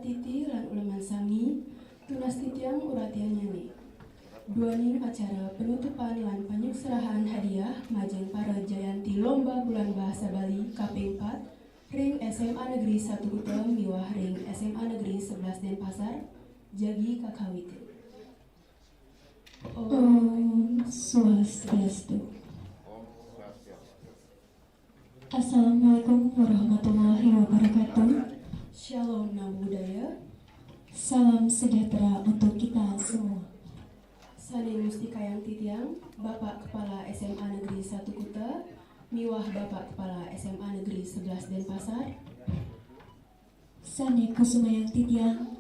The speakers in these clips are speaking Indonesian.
Atiti lan uleman sami tunas titiang uratian nyane. Duaning acara penutupan lan panyukserahan hadiah majeng para jayanti lomba bulan bahasa Bali kaping 4 ring SMA Negeri 1 Kuta miwah ring SMA Negeri 11 Denpasar jagi kakawite. Om Swastiastu. Assalamualaikum warahmatullahi wabarakatuh. Shalom Namo Buddhaya. Salam sejahtera untuk kita semua. Sane Mustika yang titiang Bapak Kepala SMA Negeri 1 Kuta miwah Bapak Kepala SMA Negeri 11 Denpasar. Sane Kusuma yang titiang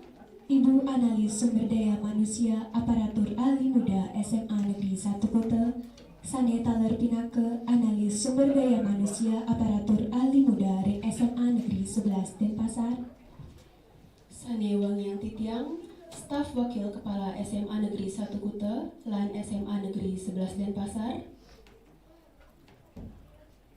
Ibu Analis Sumber Daya Manusia Aparatur Ahli Muda SMA Negeri 1 Kuta. Sane Taler Pinake Analis Sumber Daya Manusia Aparatur Ahli Muda ring SMA Negeri 11 Denpasar. Sane Wangi yang titiang Staf Wakil Kepala SMA Negeri 1 Kuta lan SMA Negeri 11 Denpasar.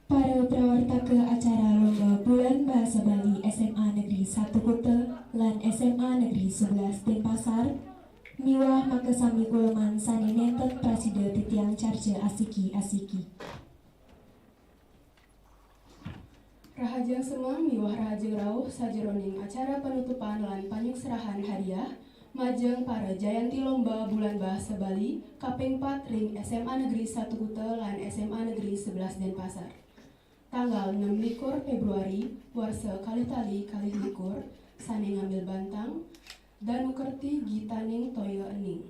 Para prawarta ke acara lomba bulan bahasa Bali SMA Negeri 1 Kuta lan SMA Negeri 11 Denpasar miwah makasami kuleman sane nenten prasida titiang carja asiki. Rahajang Semang miwah Rahajang Rauh sajeroning acara penutupan lan panyukserahan hadiah majeng para jayanti lomba bulan bahasa Bali kaping 4 ring SMA Negeri 1 Kuta lan SMA Negeri 11 Denpasar. Tanggal 16 Februari warsa kalih tali kalih likur sane ngambil bantang dan nukerti gitaning toyo ening.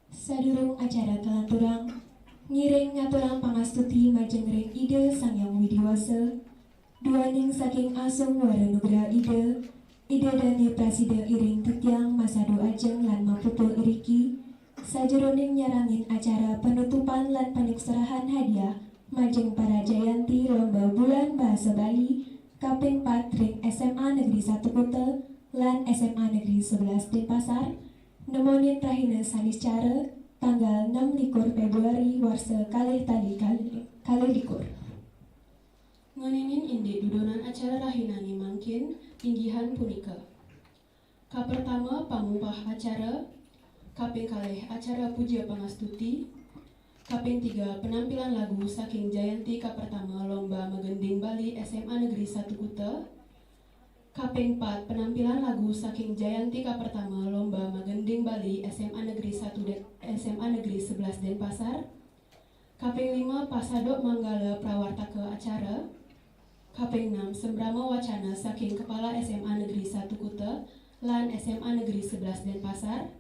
Sadurung acara kelanturang ngiring ngaturang pangastuti majeng ring ide Sang Hyang Widiwasa duaning saking asung waranugra ide dani prasida iring titiang masado ajeng lan maputul iriki sajeroning nyarangin acara penutupan lan panyukserahan hadiah majeng para jayanti lomba bulan bahasa Bali kaping 4 ring SMA Negeri 1 Kuta lan SMA Negeri 11 Denpasar nemonin rahina sanis cara tanggal 16 Februari warsa kalih tali kalih likur. Nganinin inde dudonan acara rahinani mangkin inggihan punika. Kapertama pamumpah acara, kaping kalih acara puja pangastuti, kaping 3 penampilan lagu saking jayanti kapertama lomba megending Bali SMA Negeri 1 Kuta, kaping 4 penampilan lagu saking jayanti kapertama lomba megending Bali SMA Negeri 1 SMA Negeri 11 Denpasar, kaping 5 pasadok manggala prawarta ke acara, kaping 6 sembrama wacana saking Kepala SMA Negeri 1 Kuta lan SMA Negeri 11 Denpasar,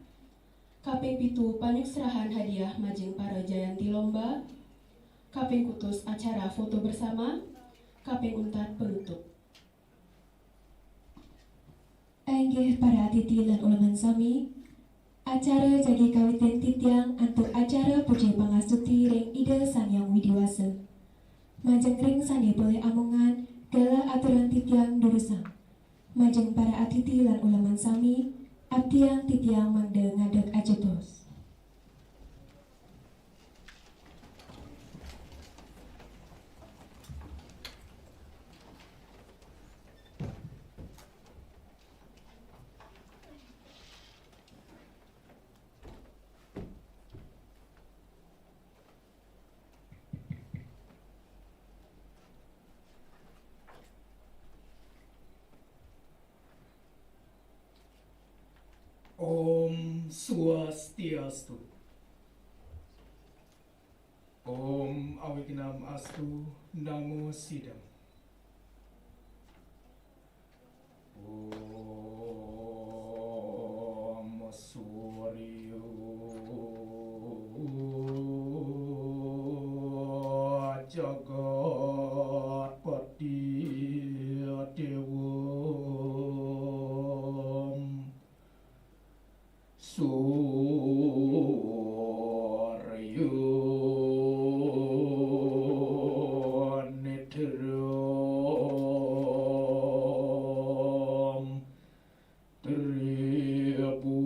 kaping 7 panyukserahan hadiah majeng para jayanti lomba, kaping kutus acara foto bersama, kaping 4 penutup. Enggih para atiti lan uleman sami, acara jagi kawitin titiang antuk acara puja pangastuti ring ide Sang Hyang Widiwasa. Majeng ring sane boleh amungan gala aturan titiang durusang. Majeng para atiti lan uleman sami, abdiang titiang mangde ngadeg ajetos. Om Swastiastu. Om Awignam Astu Namo Sidam. Om Suryo Jagat Pati Dewa Suryo Nitram Tribu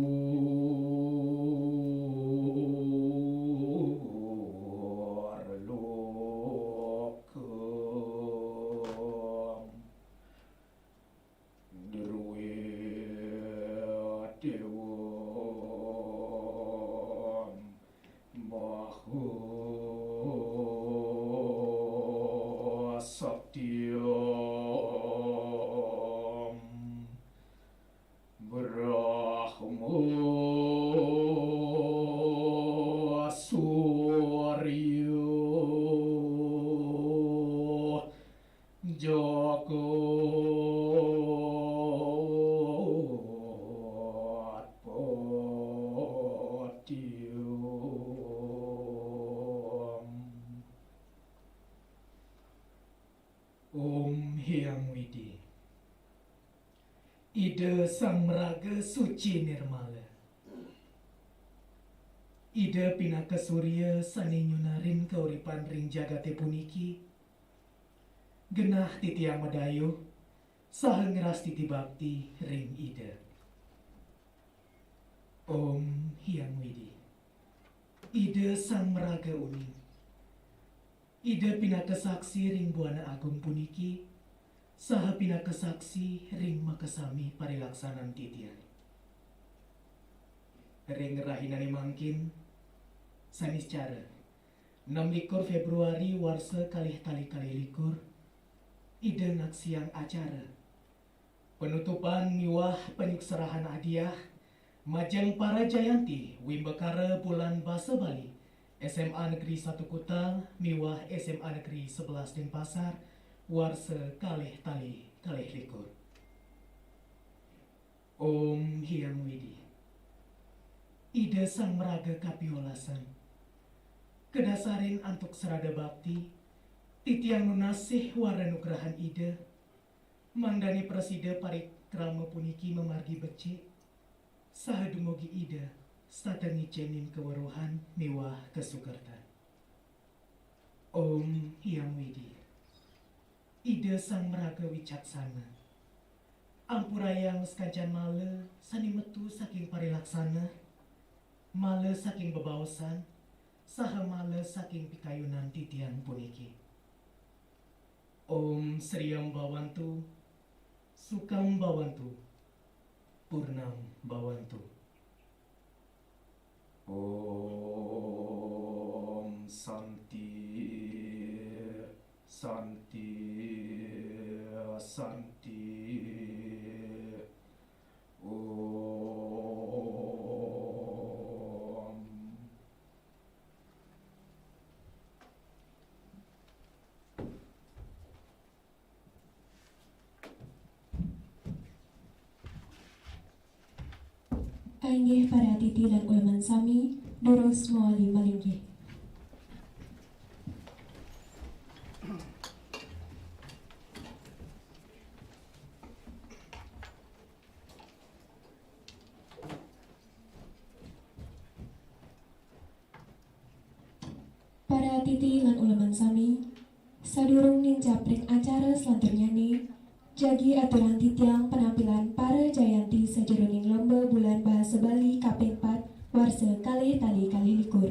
Loka Dewam Bahu Satyam Brahmo Suryo Jagat Patium. Om Hyang Widi. Ida Sang Meraga Suci Nirmala. Ida Pinaka Surya sani nyunarin kauripan ring jagate puniki. Genah titiang madayu saha ngeras titi bakti ring Ida. Om Hyang Widi. Ida Sang Meraga Uning. Ida pinaka saksi ring Buana Agung puniki saha pinaka saksi ring makasami parilaksanan titian. Ring rahinani mangkin sanis cara 6 Februari warsa kalih tali likur Ida ngaksiang acara penutupan miwah penikserahan hadiah Majang Para Jayanti Wimbakara Bulan Basa Bali SMA Negeri 1 Kuta miwah SMA Negeri 11 Denpasar warsa kalih tali likur. Om Hyang Widi. Ida Sang Meraga Kapiolasan. Kedasarin antuk serada bakti titiang nunasih waranugrahan Ida mangdani presida parikrama puniki memargi becik saha dumugi Ida satangi cenin keweruhan miwah kesukertan. Om Hyang Widi. Ida Sang Meraga Wicaksana. Ampurayang sekancan male sani metu saking parilaksana, male saking bebaosan, saha male saking pikayunan titian puniki. Om Sriyam Bawantu, Sukam Bawantu, Purnam Bawantu. Om Santi, Santi, Santi. Om. Ainggih para titi lan ulman sami durus moali malinggih. Para titi lan ulman sami sadurung nincapring acara selanjutnya nih jagi aturan titiang penampilan para jayanti sajeroning lomba bulan bahasa Bali kaping 4 warsa kalih tali likur.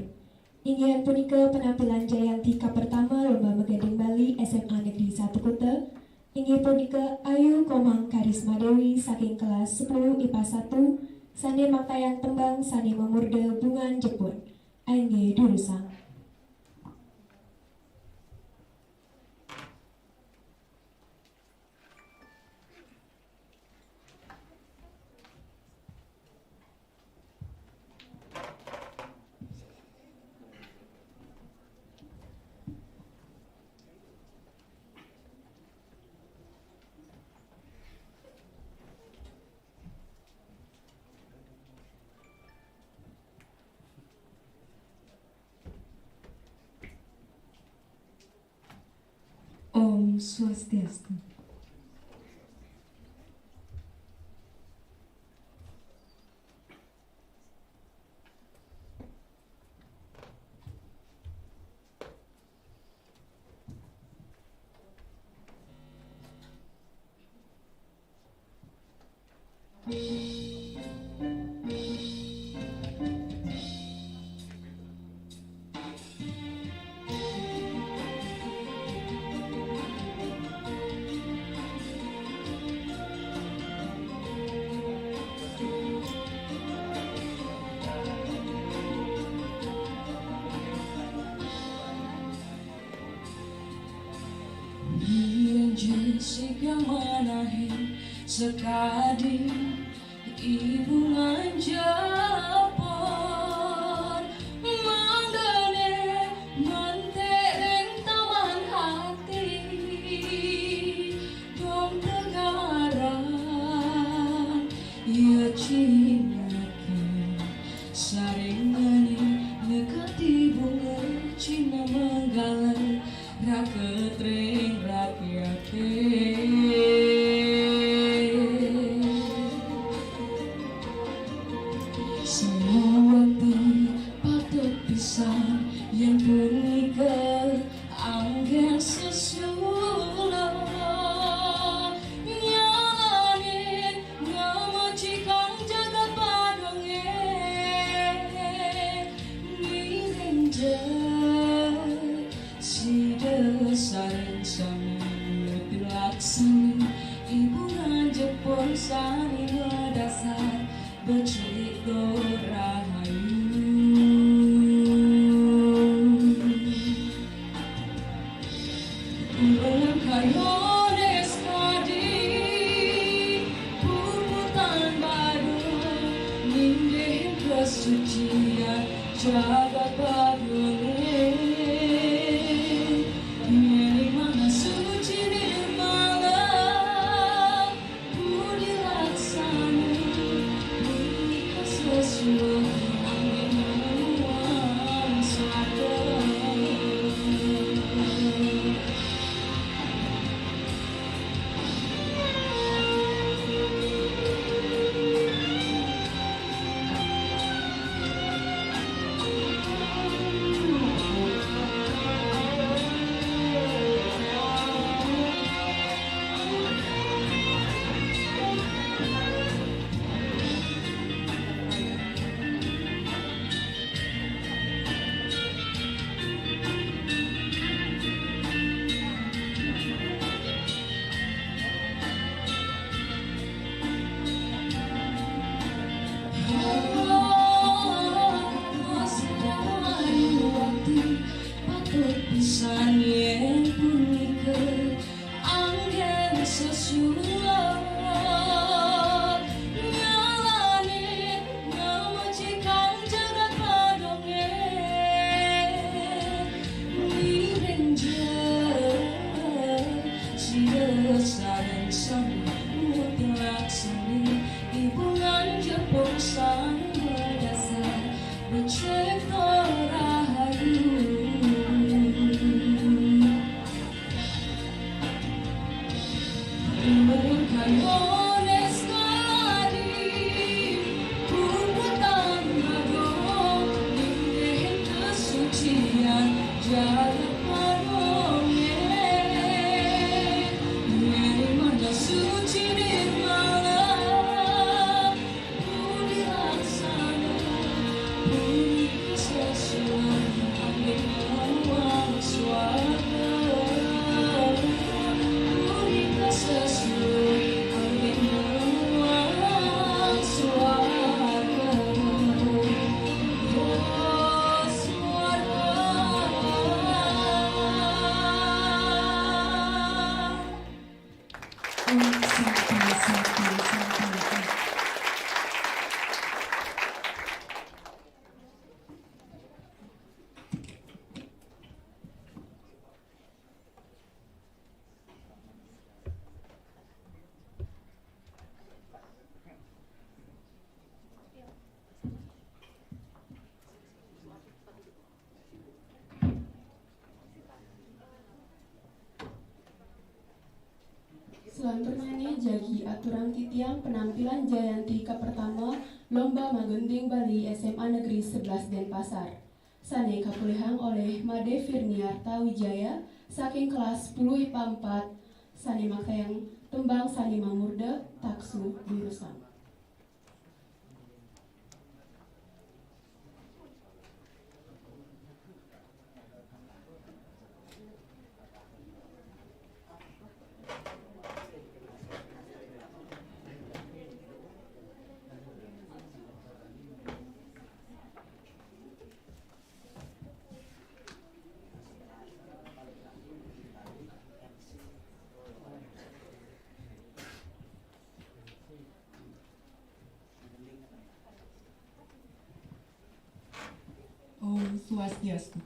Inggihan punika penampilan jayanti kapertama lomba megading Bali SMA Negeri 1 Kuta. Inggih punika Ayu Komang Karisma Dewi saking kelas 10 IPA 1 sane maktayan tembang sane memurde bungan Jepun. Ainggih durusang. Om Swastiastu. sekading ibu nganjapon manggane mentereng taman hati dong tegaran ia cinaki saringani nekati bunga cina manggalan raketreng rakyate Sewaktu patut pisan yang punika anggen sesulah nyalanin ngamacikang jagat padonge mirenja si desareng sami dilaksani ibu ngajepon sani dasar becik rahayu ulang kayones kadi puputan baru nindehin kesucian jagat badune nyeri mana suci nirmala budi laksana sesuai angin menuang sadar pisan yang punika anggen sesulah nyalanin ngamacikang jagat padonge mirenja si desareng sami mutilaksani ibu nganjepon sani dasar becek rahayu kayones kadi puputan baru nindehin kesucian jagat padonge nyeri mana suci nirmala budi laksana budi kesesuaian angin menuang swarga budi kesesuaian angin menuang swarga oh swarga Selanjutnya jagi aturan titiang penampilan Jayanti ke pertama Lomba Magunting Bali SMA Negeri 11 Denpasar. Sane kapulihang oleh Made Firniarta Wijaya saking kelas 10 IPA 4 Sane Makayang tembang Sane Mamurda Taksu Birusan. Swastiastu.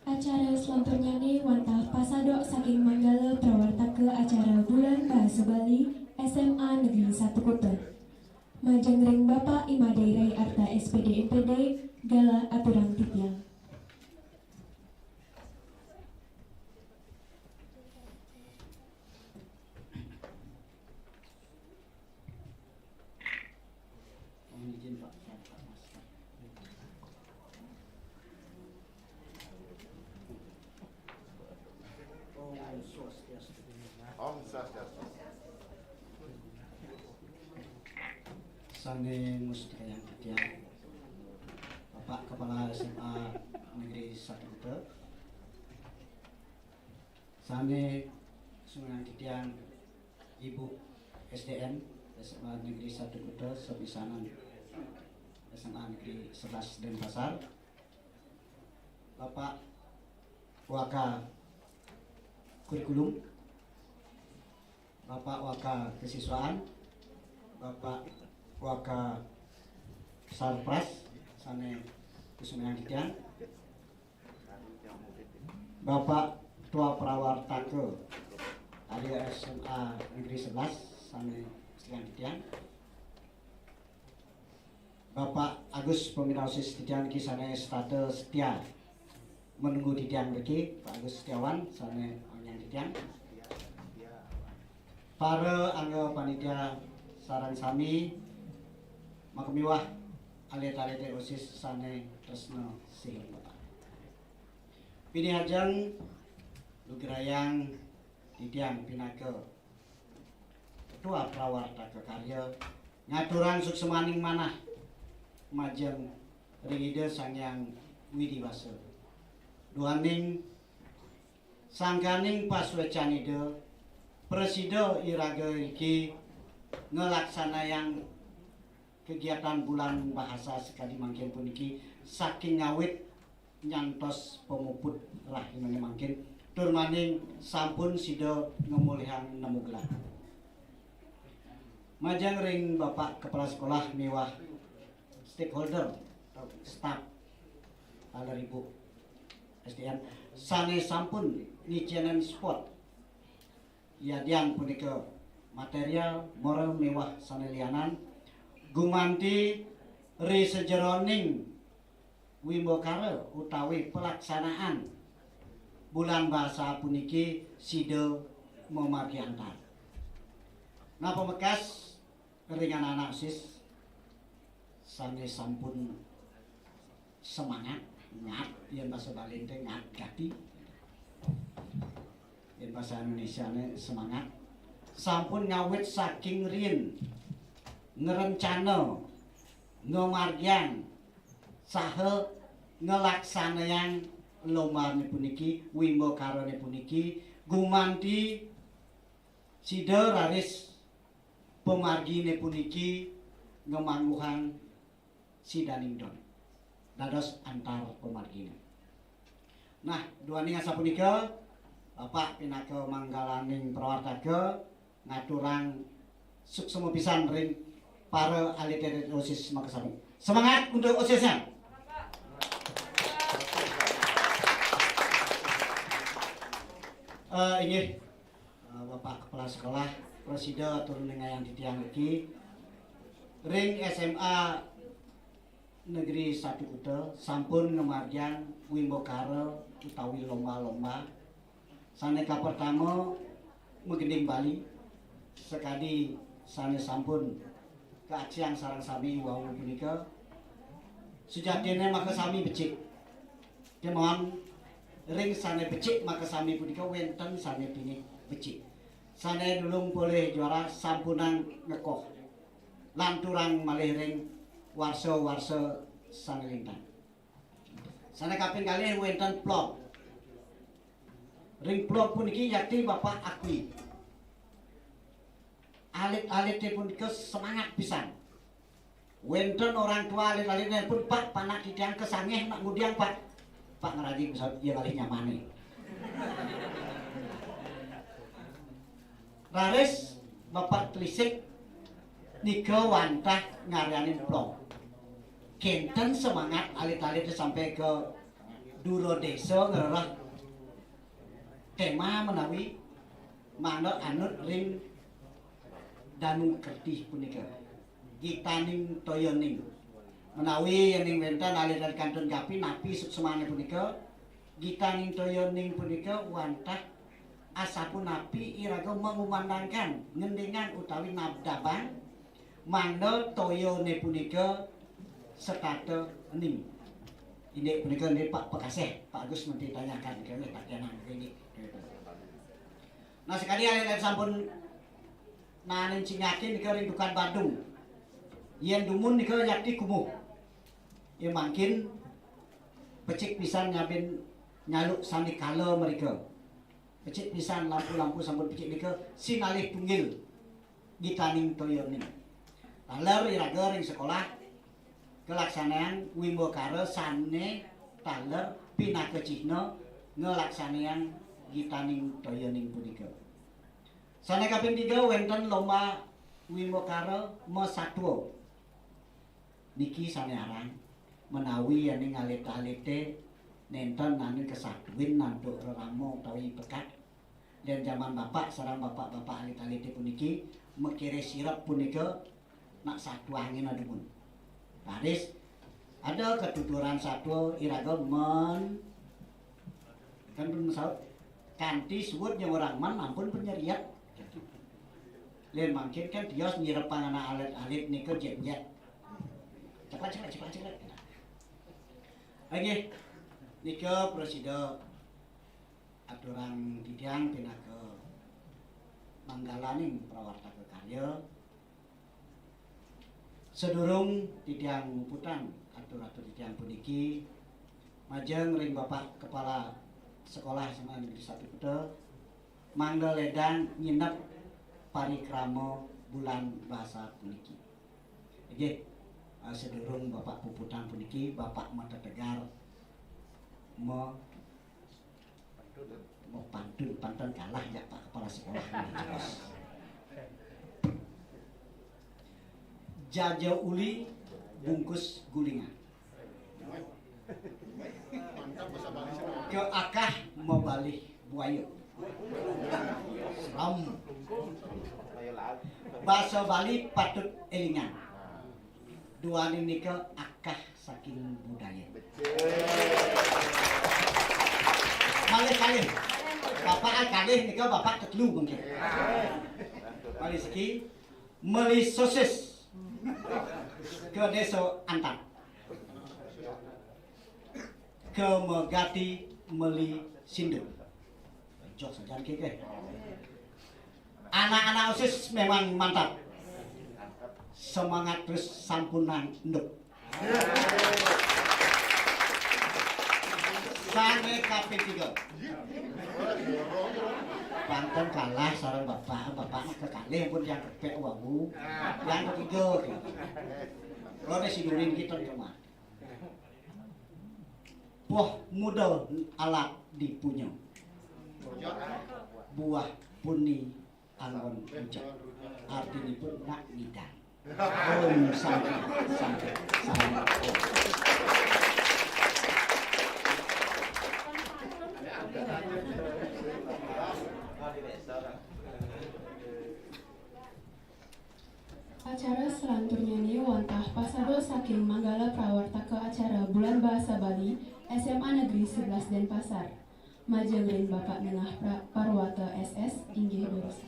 Acara selanjutnya wantah pasadok saking Manggala prawartake acara bulan bahasa Bali SMA Negeri 1 Kuta. Majengreng Bapak Imadai Rai Arta SPD MPD Gala Aturang Tipiang. Mohon izin Pak, Mas. Sane Mustika yang Titian, Bapak Kepala SMA Negeri 1 Kuta, Sane Sungai Titian, Ibu SDN SMA Negeri 1 Kuta, Sepisanan SMA Negeri 11 Denpasar, Bapak Waka Kurikulum, Bapak Waka Kesiswaan, Bapak Waka Sarpras Sane Kusumayang Titian, Bapak Tua Prawartake dari SMA Negeri 11 Sane Kusumayang Titian, Bapak Agus Peminausis Titian Kisane State Setia menunggu Titian Beki, Pak Agus Setiawan Sane Kusumayang Titian, para anggota panitia sarang sami makemiwah alit-alit OSIS Sane Tresno Sing Bapak. Pini hajeng lugrayang Titian Pinake Ketua Prawartake Karya ngaturang suksemaning manah majeng ringide sangyang widiwasa duaning sangkaning paswecanide presida iraga iki ngelaksanayang kegiatan bulan bahasa sekali mangkin puniki saking ngawit nyantos pemuput rahimane mangkin tur maning sampun sida ngemulihang nemu gelar. Majang ring Bapak Kepala Sekolah miwah stakeholder atau staf ala Ibu SDN sane sampun ngicianan spot yadian punika material moral mewah sanelianan gumanti ri sejeroning wimbokara utawi pelaksanaan bulan bahasa puniki sida memargi antar. Napa bekas ringan anak sis sane sampun semangat ngat yen bahasa Bali teh ngat gati yen bahasa Indonesia semangat sampun ngawit saking riyin ngerencana ngomargian saha ngelaksanaan lomba puniki wimbokara puniki gumanti sida raris pemargi puniki ngemangguhan sidaningdon dados antar pemargi. Nah duaning asa punika Bapak Pinake Manggalaning Prawartake ngaturang suksema pisan ring para alit-alit OSIS makasami. Semangat untuk OSISnya. Ini Bapak Kepala Sekolah Presida turun yang Titian iki ring SMA Negeri 1 Kuta sampun ngemargian wimbokara utawi lomba-lomba sane ka pertama Megending Bali sekadi sane sampun keacian sarang sami wau punika sejatine maka sami becik kemohon ring sane becik maka sami punika wenten sane pini becik sane dulung boleh juara sampunan ngekoh lanturang malih ring warsa-warsa sane lintang sane kaping kalih wenten plot ring plot puniki yakti Bapak akui alit-alit pun ke semangat pisan. Wenten orang tua alit-alitnya pun Pak panak titian kesangeh nak ngudiang Pak ngeraji bisa dia kali nyamane. Raris Bapak telisik nika wantah ngarianin plong. Kenten semangat alit-alitnya sampai ke Duro Desa ngerah tema menawi mana anut ring Danu Kertih punika gitaning toyoning menawi yang wenten alir dari kantun kapi napi suksemane punika gitaning toyoning punika wantah asapun napi iraga mengumandangkan ngendingan utawi nabdaban mangda toyone punika sekate ning ini punika ini Pak Pekaseh Pak Agus mesti tanyakan kene tak kenang ini. Nah sekali alir sampun nanin cingakin ke rindukan Bandung yen dumun nika yakti kumuh ya mungkin pecik pisan nyabin nyaluk sandi kala mereka pecik pisan lampu-lampu sampun pecik nika sinalih tunggil gitaning toyoning taler iraga ring sekolah kelaksanaan wimbokara sane taler pinakecihna ngelaksanaan gitaning toyoning punika sane kaping 3 wonten lomba wimbokara mesatwa niki sane aran menawi yen ngalit-alite nenten nanging kesaduin nanduk reramo utawi pekat dan zaman bapak sareng bapak-bapak alit-alite puniki mekire sirap punika nak satu angin adupun baris ada ketuturan satu iraga men kan pun saut kanti suwut yang orang man ampun penyeriat lain mungkin kan dios nyirep pangana alit-alit nika jet-jet cepat oke nika presiden aturan tidang pina ke manggalaning prawartaka karya sedurung tidang nguputan atur-atur tidang puniki majeng ring bapak kepala sekolah SMA Negeri 1 Kuta mangga ledang nginep parikrama bulan bahasa puniki oke sedurung bapak puputan puniki bapak mata tegar mau pantun kalah ya pak kepala sekolah jajah uli bungkus gulingan ke akah mau balik buaya seram bahasa Bali patut elingan dua ini ke akah saking budaya malih bapak kalih nika bapak ketelu mungkin malih seki meli sosis ke desa antar ke megati meli sindu jok sajan keke anak-anak osis memang mantap semangat terus sampunan nduk sange kaping 3 Banten kalah sareng bapak kekalih pun yang kepek wabu yang ketiga kalau ada sinurin kita cuma buah muda alat dipunya buah puni anggon puncak artinya pun nak nidang sampai Acara selanturnya ini wantah pasado saking manggala prawartaka acara bulan bahasa Bali SMA Negeri 11 Denpasar. Majeng ring Bapak Nengah Parwata SS inggih Doros.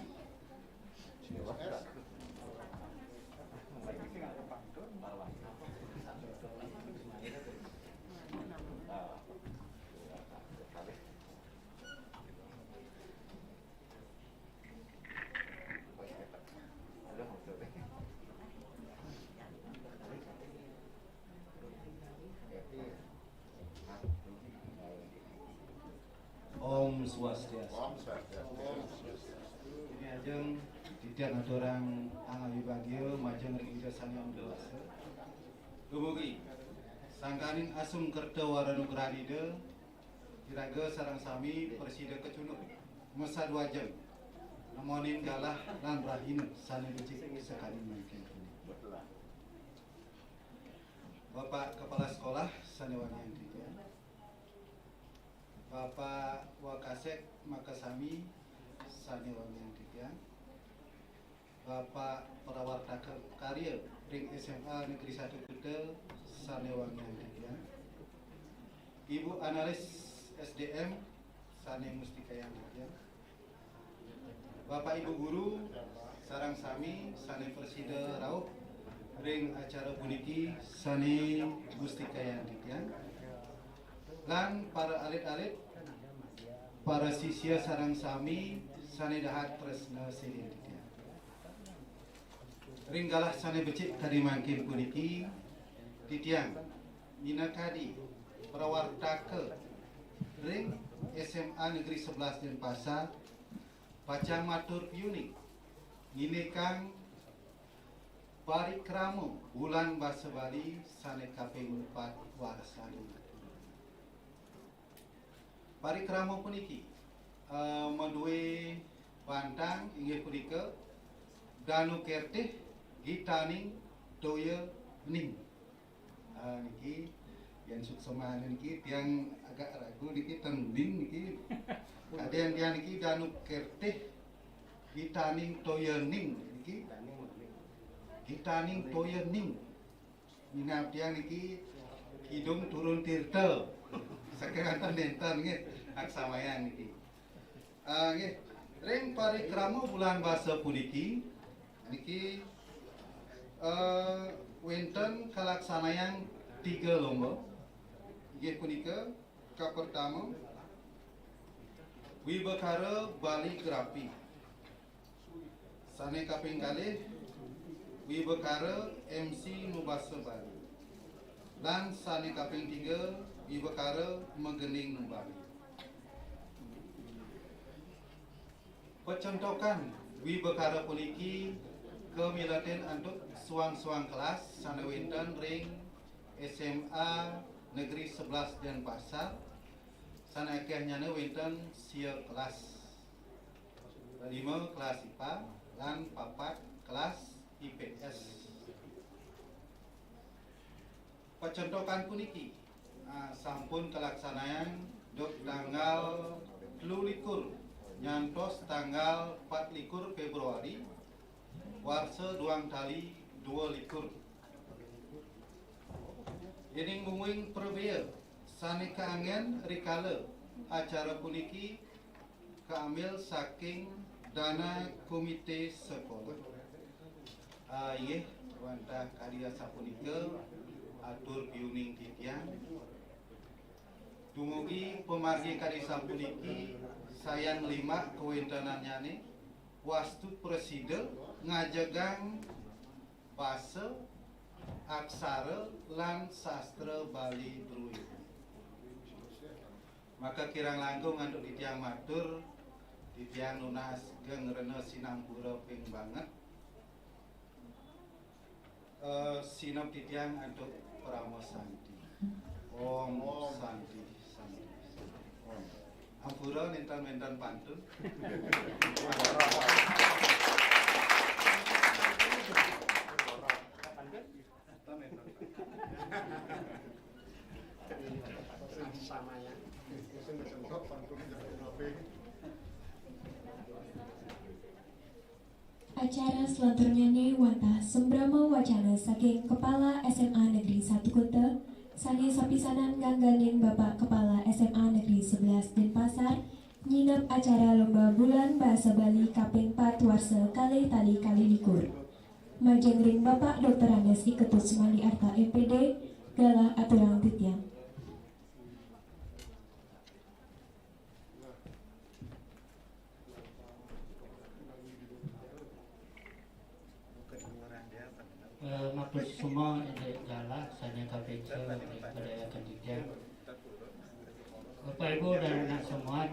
Om Swastiastu. Ini ajeng tidak ada orang angawi bagio majeng ringga sanyang dewasa. Dumugi sangkaning asum kerta waranugrahide iraga sarang sami presida kecunuk mesad wajeng namonin galah lan rahina sane becik sekali mungkin. Bapak Kepala Sekolah Sanewangi Hendrika, Bapak Wakasek Makasami Sanewangi Hendrika, Bapak Prawartaka Karya Ring SMA Negeri 1 Kuta Sanewangi Hendrika, Ibu Analis SDM Sane Mustika Hendrika, Bapak Ibu Guru sarang sami Sane Persida Rauh ring acara puniki Sane Mustika Hendrika, lan para alit-alit para sisya sarang sami Sane Dahat Tresna Sindika. Ringgalah sane becik kadi mangkin puniki titiang minakadi prawartake ring SMA Negeri 11 Denpasar pacang matur piyuning ngine kang parikramo bulan basa Bali sane kaping 4 warsani. Parikramo puniki menduwe pantang inggih punika Danu Kertih Gitaning Toya Ning. Niki yang suksema niki tiang agak ragu niki tending niki ada yang dia niki Danu Kertih Gitaning Toya Ning niki Gitaning Toya Ning. Minap tiang niki hidung turun tirta. Saking nenten nggih aksamayang niki. Nggih ring parikrama bulan basa puniki niki wonten kalaksanayang 3 lomba. Inggih punika ka pertama Wibakara Bali Grafi. Sane kaping kalih Wibakara MC Nubasa Bali. Lan sane kaping 3 Wibakara Megening Bali. Pecontokan Wibakara puniki kemilaten antuk suang-suang kelas sane wonten ring SMA Negeri 11 Denpasar sane akeh nyane wonten sia kelas 5 kelas IPA lan 4 kelas IPS. Pecontokan puniki sampun kelaksanaan dok tanggal 23 nyantos tanggal 24 Februari warsa duang tali 22. Yening mungwing perbea sane kaangen rikala acara puniki kaambil saking dana komite sekolah. Inggih wantah karya sapunika atur piuning titiang dumugi pemargi karya sapuniki sayang 5 kewentenannyane wastu presiden ngajagang basa aksara lan sastra Bali Druid. Maka kirang langkung untuk titiang matur titiang nunas geng rena sinampura ping banget sinop titiang untuk Pramo Santi. Om Santi Santi. Om. Ampura nentan-nentan pantun. Acara selanjutnya nih wantah sembrama wacana saking Kepala SMA Negeri 1 Kuta sane sapisanan gangganing Bapak Kepala SMA Negeri 11 Denpasar nyinep acara lomba bulan bahasa Bali kaping 4 warsa kalih tali kali likur. Majeng ring Bapak Dr. Andes Iketut Sumali Arta MPD galah aturang titiang. Maklum semua ini galah saya kaping budaya pendidikan. Bapak Ibu dan anak semua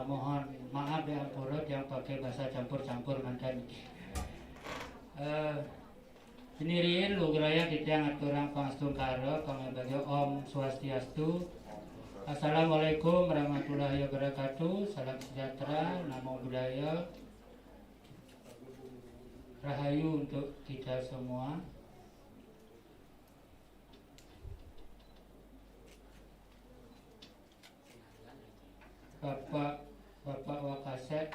mohon maaf ya ampurut yang pakai bahasa campur-campur mantan. Sendirian lugraya titiang aturang pangstungkara pangabagyo Om Swastiastu. Assalamualaikum warahmatullahi wabarakatuh. Salam sejahtera, namo budaya, rahayu untuk kita semua. Bapak Wakaset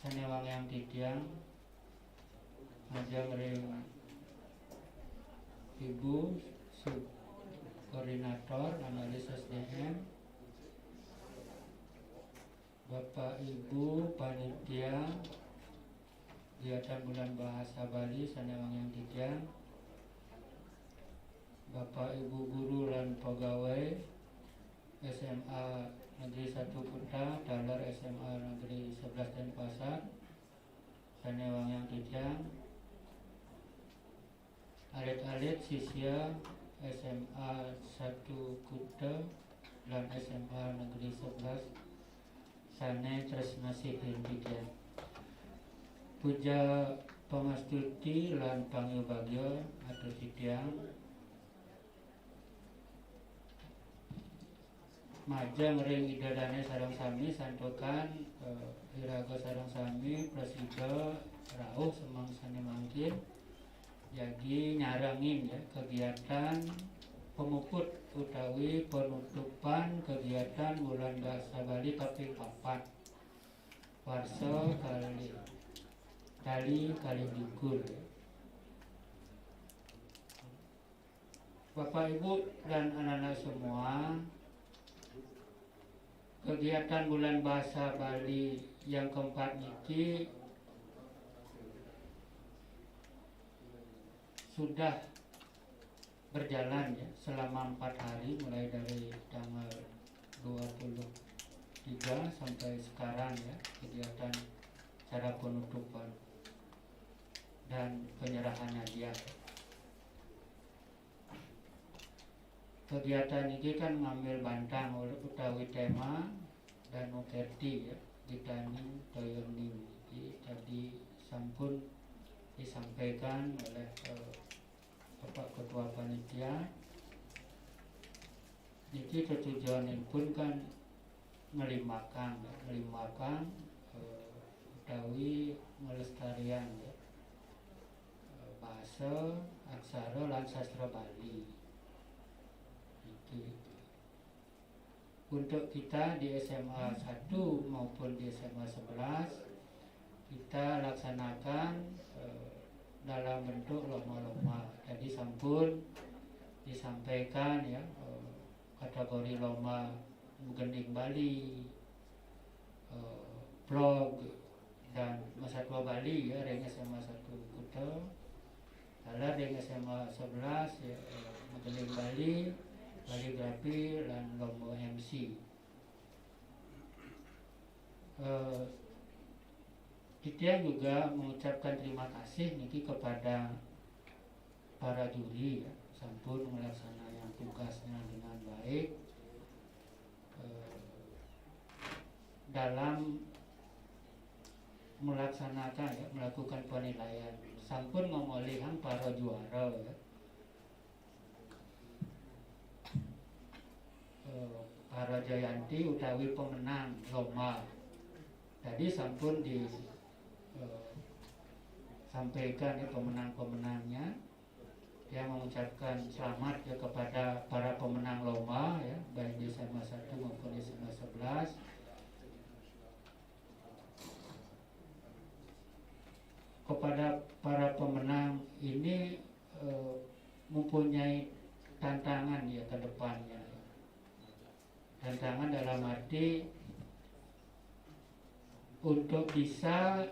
sanewang yang titiang majang ring Ibu Koordinator Analis SDM, Bapak Ibu Panitia Kegiatan Bulan Bahasa Bali sanewang yang titiang, Bapak Ibu Guru dan Pegawai SMA Negeri 1 Kuta, Dalar SMA Negeri 11 Denpasar, sanewang yang titiang, alit-alit sisya SMA 1 Kuta dan SMA Negeri 11 Sane Tresna Sihin Didian. Puja pangastuti lan pangibagyo atau tidiang majang ring idadane sareng sami santokan iraga sareng sami presida rauh semangsane mangkin jadi nyarangin ya kegiatan pemuput utawi penutupan kegiatan bulan Basa Bali kaping 4 warsa kali likur. Bapak Ibu dan anak-anak semua, kegiatan bulan Bahasa Bali yang keempat ini sudah berjalan ya selama 4 hari mulai dari tanggal 23 sampai sekarang ya, kegiatan cara penutupan dan penyerahan hadiah. Kegiatan ini kan mengambil bantang oleh utawi tema dan ukerti ya, ditani toyoning. Tadi sampun disampaikan oleh Bapak Ketua Panitia. Jadi tujuan pun kan melimpahkan utawi melestarian ya, bahasa, aksara lan sastra Bali. Untuk kita di SMA 1 maupun di SMA 11 kita laksanakan dalam bentuk lomba-lomba. Tadi sampun disampaikan ya, kategori lomba Gending Bali, blog dan Masatwa Bali ya, ring SMA 1 Kuta. Lalu ring SMA 11 ya, Gending Bali, kaligrafi dan lomba MC. Kita juga mengucapkan terima kasih niki kepada para juri ya, sampun melaksanakan tugasnya dengan baik dalam melaksanakan ya, melakukan penilaian. Sampun memilih para juara ya. Para Jayanti utawi pemenang lomba. Tadi sampun disampaikan ya pemenang-pemenangnya. Dia mengucapkan selamat ya kepada para pemenang lomba ya, baik di SMA 1 maupun di SMA 11. Kepada para pemenang ini mempunyai tantangan ya ke depannya. Tantangan dalam arti untuk bisa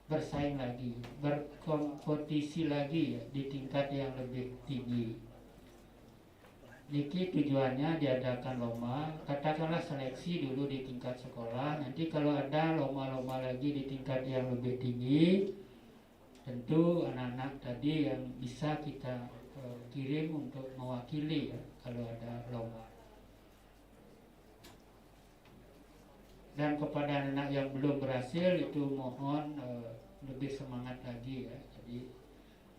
bersaing lagi, berkompetisi lagi ya, di tingkat yang lebih tinggi. Niki tujuannya diadakan lomba, katakanlah seleksi dulu di tingkat sekolah. Nanti kalau ada lomba-lomba lagi di tingkat yang lebih tinggi, tentu anak-anak tadi yang bisa kita kirim untuk mewakili ya, kalau ada lomba. Dan kepada anak yang belum berhasil itu mohon lebih semangat lagi ya. Jadi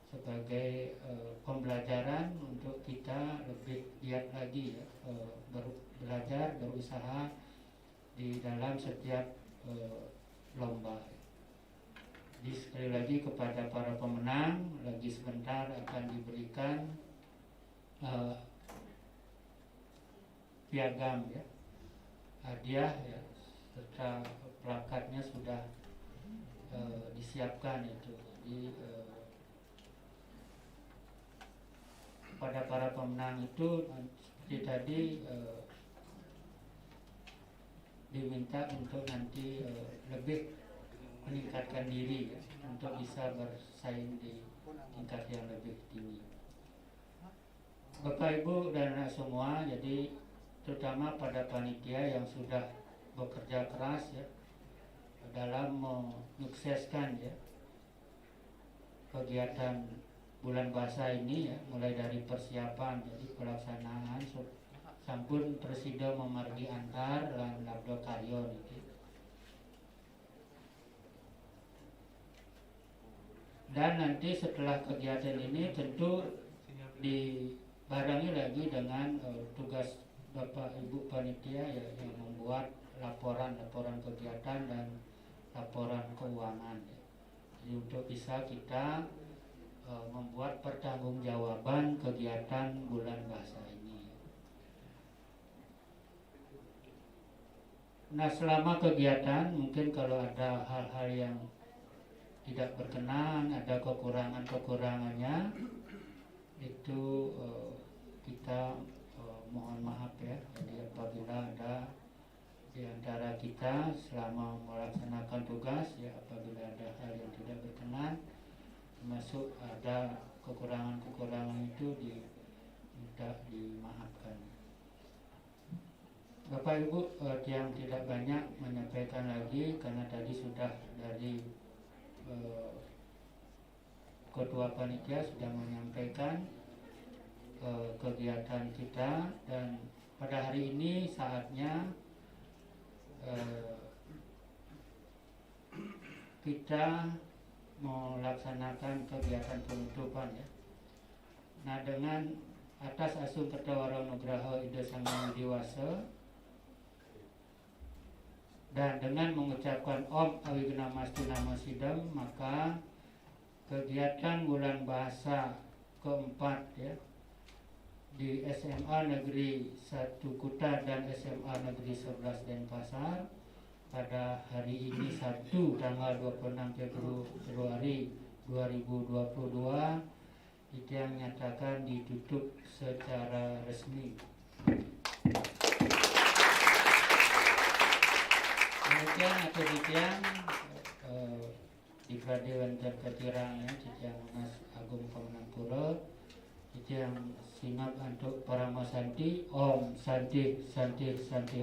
sebagai pembelajaran untuk kita lebih giat lagi ya, belajar, berusaha di dalam setiap lomba. Jadi sekali lagi kepada para pemenang, lagi sebentar akan diberikan piagam ya, hadiah ya, serta plakatnya sudah disiapkan itu. Jadi pada para pemenang itu seperti tadi diminta untuk nanti lebih meningkatkan diri ya, untuk bisa bersaing di tingkat yang lebih tinggi. Bapak Ibu dan anak semua, jadi terutama pada panitia yang sudah bekerja keras ya dalam menyukseskan ya kegiatan bulan bahasa ini ya, mulai dari persiapan jadi pelaksanaan sampun presida memargi antar lan labdo karyo niki. Dan nanti setelah kegiatan ini tentu dibarengi lagi dengan tugas Bapak Ibu panitia ya, yang membuat laporan kegiatan dan laporan keuangan ya. Jadi untuk bisa kita membuat pertanggungjawaban kegiatan bulan bahasa ini. Nah, selama kegiatan mungkin kalau ada hal-hal yang tidak berkenan, ada kekurangannya, itu kita mohon maaf ya. Jadi apabila ada di antara kita selama melaksanakan tugas ya, apabila ada hal yang tidak berkenan, termasuk ada kekurangan itu diminta dimaafkan. Bapak Ibu yang tidak banyak menyampaikan lagi karena tadi sudah dari Ketua Panitia sudah menyampaikan kegiatan kita, dan pada hari ini saatnya kita melaksanakan kegiatan penutupan ya. Nah, dengan atas Asung Kertawara Nugraha Ida Sang Hyang Widiwasa dan dengan mengucapkan Om Awigna Mastu Nama Sidam, maka kegiatan bulan bahasa keempat ya di SMA Negeri 1 Kuta dan SMA Negeri 11 Denpasar pada hari ini Sabtu tanggal 26 Februari 2022 itu yang menyatakan ditutup secara resmi. Kemudian atau ditiang di Gradewan dan Ketirang ya, Titiang Mas Agung Pemenangpura, Titiang Sinap untuk para Masanti, Om Santi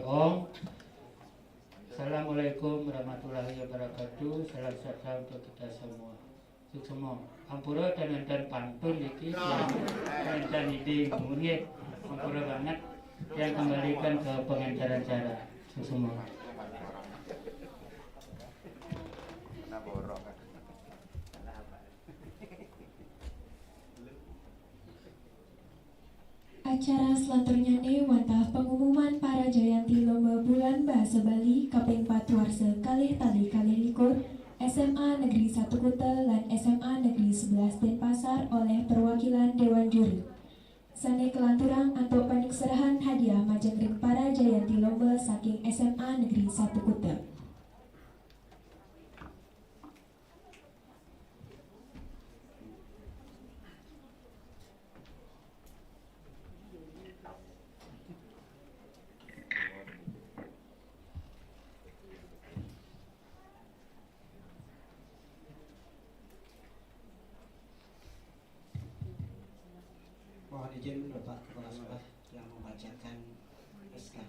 Om. Assalamualaikum warahmatullahi wabarakatuh. Salam sejahtera untuk kita semua. Semua ampura dan pantun iki dan ide mungkin ampura banget yang kembalikan ke pengantar acara semua. Acara selanjutnya nih wantah pengumuman para Jayanti Lomba Bulan Bahasa Bali kaping 4 warsa kalih tali kalih likur SMA Negeri 1 Kuta dan SMA Negeri 11 Denpasar oleh perwakilan Dewan Juri. Sane kelanturang untuk panikserahan hadiah majengring para Jayanti Lomba saking SMA Negeri 1 Kuta. Mohon izin Bapak Kepala Sekolah yang membacakan SK.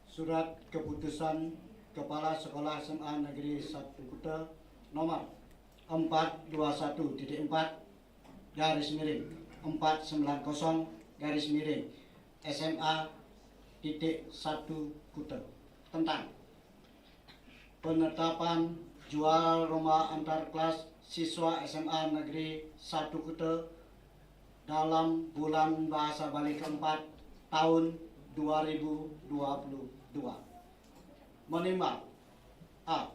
Surat Keputusan Kepala Sekolah SMA Negeri 1 Kuta nomor 421.4 garis miring 490 garis miring SMA titik 1 Kuta tentang penetapan jual rumah antar kelas siswa SMA Negeri 1 Kuta dalam bulan Bahasa Bali keempat tahun 2022. Menimbang A.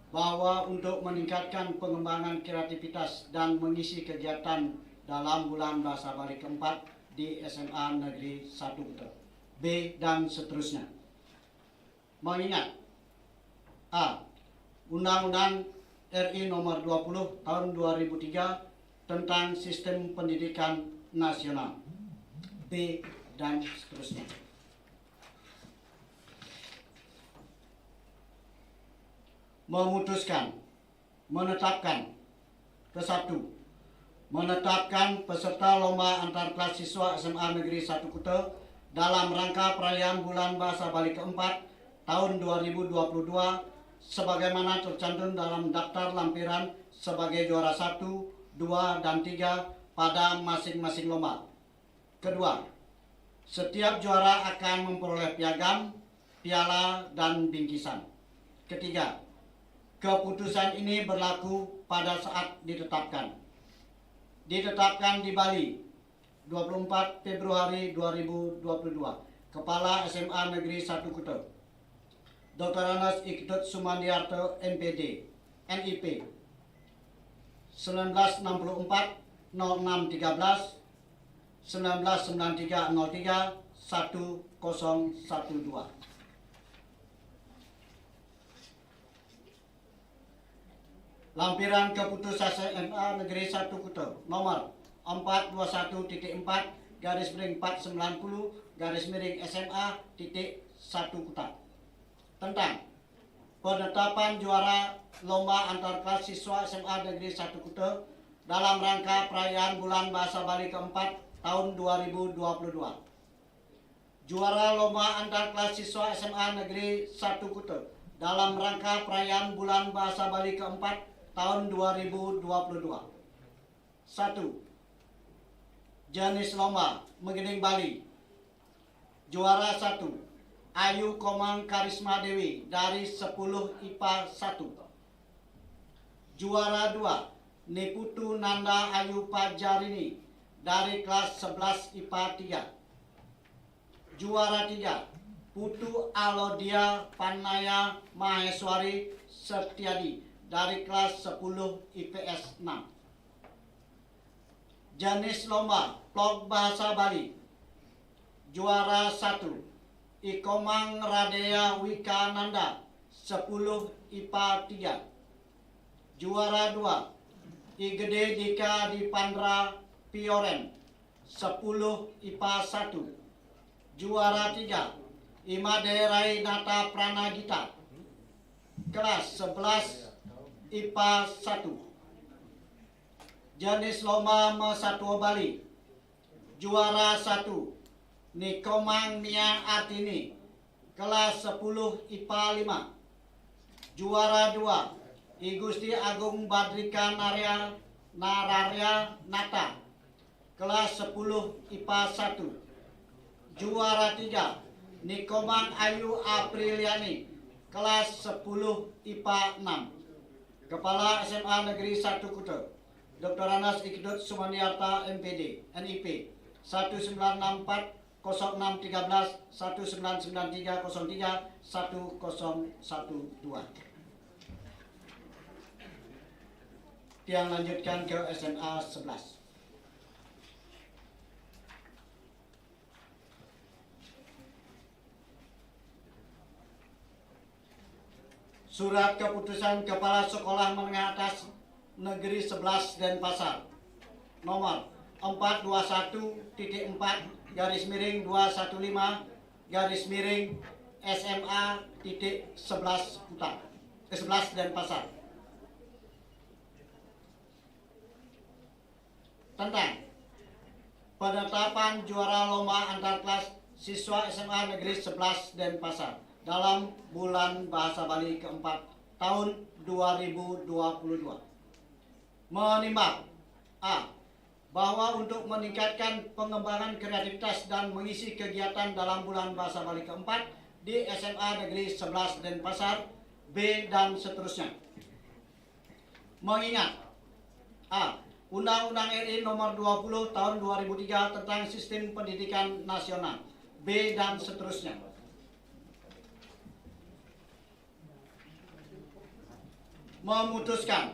Bahwa untuk meningkatkan pengembangan kreativitas dan mengisi kegiatan dalam bulan Bahasa Bali keempat di SMA Negeri 1 Kuta. B. Dan seterusnya. Mengingat A. Undang-Undang RI Nomor 20 Tahun 2003 tentang Sistem Pendidikan Nasional. B. Dan seterusnya. Memutuskan, menetapkan ke-1, menetapkan peserta lomba antar kelas siswa SMA Negeri 1 Kuta dalam rangka perayaan bulan Bahasa Bali keempat tahun 2022 sebagaimana tercantum dalam daftar lampiran sebagai juara 1, 2, dan 3 pada masing-masing lomba. Kedua, setiap juara akan memperoleh piagam, piala, dan bingkisan. Ketiga, keputusan ini berlaku pada saat ditetapkan. Ditetapkan di Bali, 24 Februari 2022. Kepala SMA Negeri 1 Kuta, Dr. Anas Iketut Sumandiarto, MPD, NIP, 1964 0613 1993 03 1012. Lampiran keputusan SMA Negeri 1 Kuta nomor 421.490/SMA.1 Kuta tentang penetapan juara lomba antar kelas siswa SMA Negeri 1 Kuta dalam rangka perayaan Bulan Bahasa Bali keempat tahun 2022. Juara lomba antar kelas siswa SMA Negeri 1 Kuta dalam rangka perayaan Bulan Bahasa Bali keempat tahun 2022. 1. Jenis lomba Menggiling Bali. Juara 1, Ayu Komang Karisma Dewi dari 10 IPA 1. Juara 2, Niputu Nanda Ayu Pajarini dari kelas 11 IPA 3. Juara 3, Putu Alodia Panaya Maheswari Setiadi dari kelas 10 IPS 6. Jenis lomba Vlog Bahasa Bali. Juara 1, Ikomang Radea Wika Nanda 10 IPA 3. Juara 2, Igede Dika Dipandra Pioren 10 IPA 1. Juara 3, Imade Rainata Pranagita kelas 11 IPA 1. Jenis lomba Mesatwa Bali. Juara 1, Nikomang Mia Artini kelas 10 IPA 5. Juara 2, Igusti Agung Badrika Nararya Nata kelas 10 IPA 1. Juara 3, Nikomang Ayu Apriliani kelas 10 IPA 6. Kepala SMA Negeri 1 Kuta, Dr. Anas Iketut Sumandiarta, MPD, NIP, 1964 0613 1993 03 1012. Yang lanjutkan ke SMA 11. Surat keputusan Kepala Sekolah Menengah Atas Negeri 11 Denpasar nomor 421.415/SMA.11 Kuta 11 Denpasar tentang penetapan juara lomba antar kelas siswa SMA Negeri 11 Denpasar dalam Bulan Bahasa Bali keempat tahun 2022. Menimbang A. Bahwa untuk meningkatkan pengembangan kreativitas dan mengisi kegiatan dalam Bulan Bahasa Bali keempat di SMA Negeri 11 Denpasar, B, dan seterusnya. Mengingat A. Undang-Undang RI Nomor 20 Tahun 2003 tentang Sistem Pendidikan Nasional, B, dan seterusnya. Memutuskan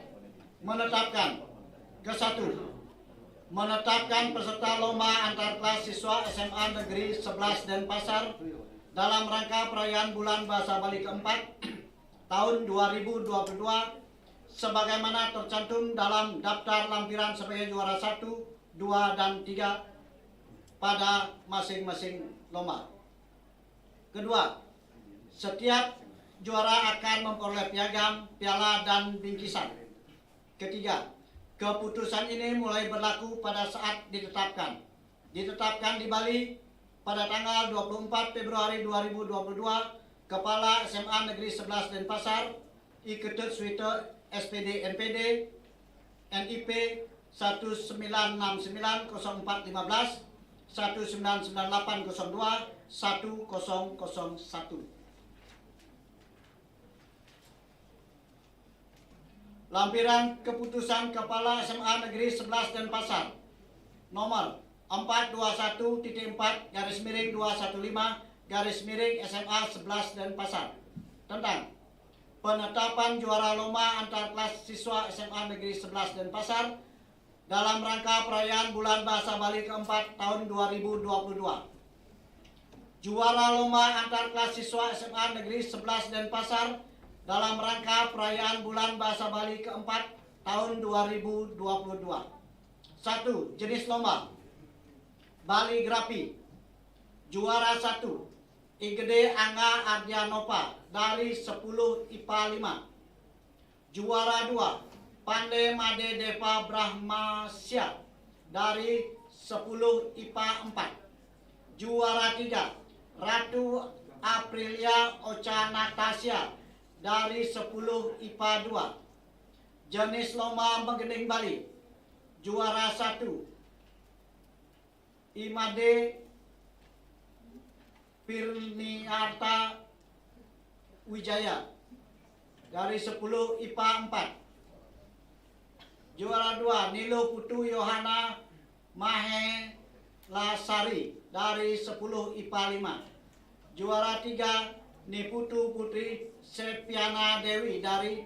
menetapkan ke-1, menetapkan peserta lomba antar kelas siswa SMA Negeri 11 Denpasar dalam rangka perayaan Bulan Bahasa Bali keempat tahun 2022 sebagaimana tercantum dalam daftar lampiran sebagai juara 1, 2, dan 3 pada masing-masing lomba. Kedua, setiap juara akan memperoleh piagam, piala, dan bingkisan. Ketiga, keputusan ini mulai berlaku pada saat ditetapkan. Ditetapkan di Bali pada tanggal 24 Februari 2022, Kepala SMA Negeri 11 Denpasar Iketut Suite SPD NPD NIP 19690415 199802 1001. Lampiran Keputusan Kepala SMA Negeri 11 Denpasar nomor 421.4/215 SMA 11 Denpasar tentang penetapan juara lomba antar kelas siswa SMA Negeri 11 Denpasar dalam rangka perayaan Bulan Bahasa Bali keempat tahun 2022. Juara lomba antar kelas siswa SMA Negeri 11 Denpasar dalam rangka perayaan Bulan Bahasa Bali keempat tahun 2022. 1. Jenis lomba Bali Grafi. Juara 1 Igede Angga Ardianova dari 10 IPA 5. Juara 2 Pande Made Deva Brahmasya dari 10 IPA 4. Juara 3 Ratu Aprilia Ocha Natasha dari 10 IPA 2. Jenis lomba menggending Bali. Juara 1 Imade Firniarta Wijaya dari 10 IPA 4. Juara 2 Nilo Putu Yohana Mahe Lasari dari 10 IPA 5. Juara 3 Niputu Putri Sepiana Dewi dari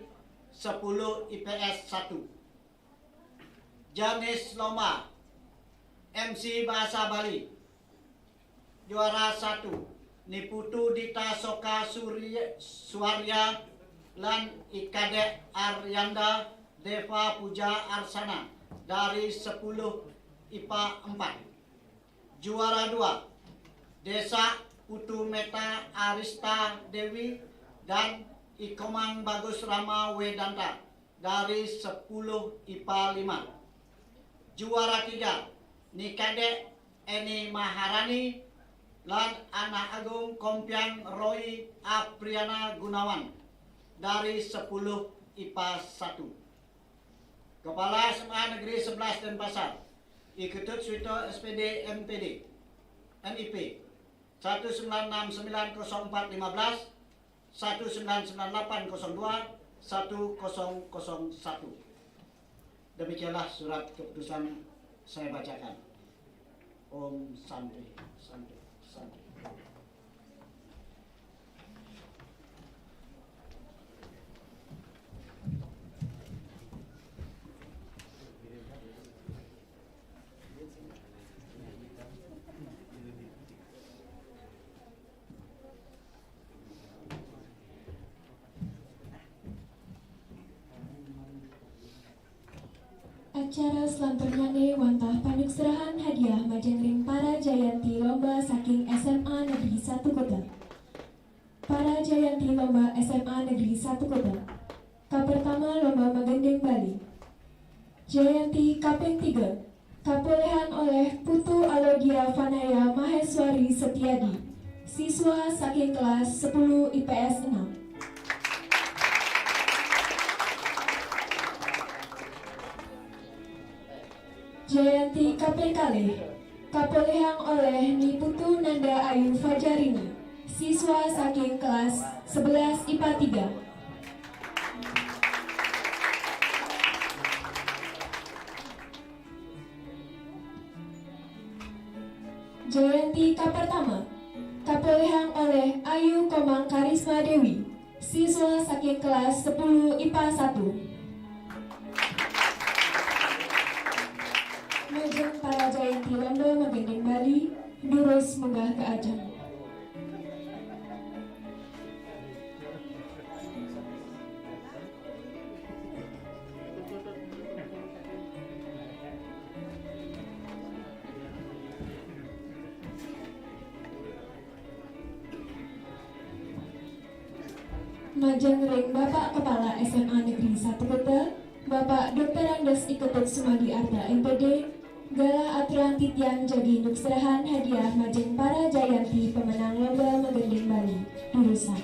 10 IPS 1. Jenis lomba MC Bahasa Bali. Juara 1 Niputu Dita Soka Suarya lan Ikade Aryanda Deva Puja Arsana dari 10 IPA 4. Juara 2 Desa Putu Meta Arista Dewi dan Ikomang Bagus Rama Wedanta dari 10 IPA 5. Juara 3 Nikade Eni Maharani lan Anak Agung Kompiang Roy Apriana Gunawan dari 10 IPA 1. Kepala SMA Negeri 11 Denpasar Iketut Suite SPD MPD NIP 196900415 199802 1001. Demikianlah surat keputusan saya bacakan. Om Santi Santi Santi. Acara selanjutnya wantah panduk serahan hadiah majengring para jayanti lomba saking SMA Negeri 1 Kota. Para jayanti lomba SMA Negeri 1 Kota. Pertama lomba menggending Bali. Jayanti kaping 3 kaperolehan oleh Putu Alogia Vanaya Maheswari Setiadi, siswa saking kelas 10 IPS 6. Jayanti kaping kalih kaperolehan oleh Niputu Nanda Ayu Fajarini, siswa saking kelas 11 IPA 3. Jayanti pertama kaperolehan oleh Ayu Komang Karisma Dewi, siswa saking kelas 10 IPA 1. Majeng para jayanti lomba menggending Bali durus munggah ke ajang. Majeng ring Bapak Kepala SMA Negeri 1 Kota, Bapak Dr. Andes Iketut Sumadi Arta MPD, Gala aturan titian jadi induk serahan hadiah majeng para jayanti pemenang lomba menggending Bali durusan.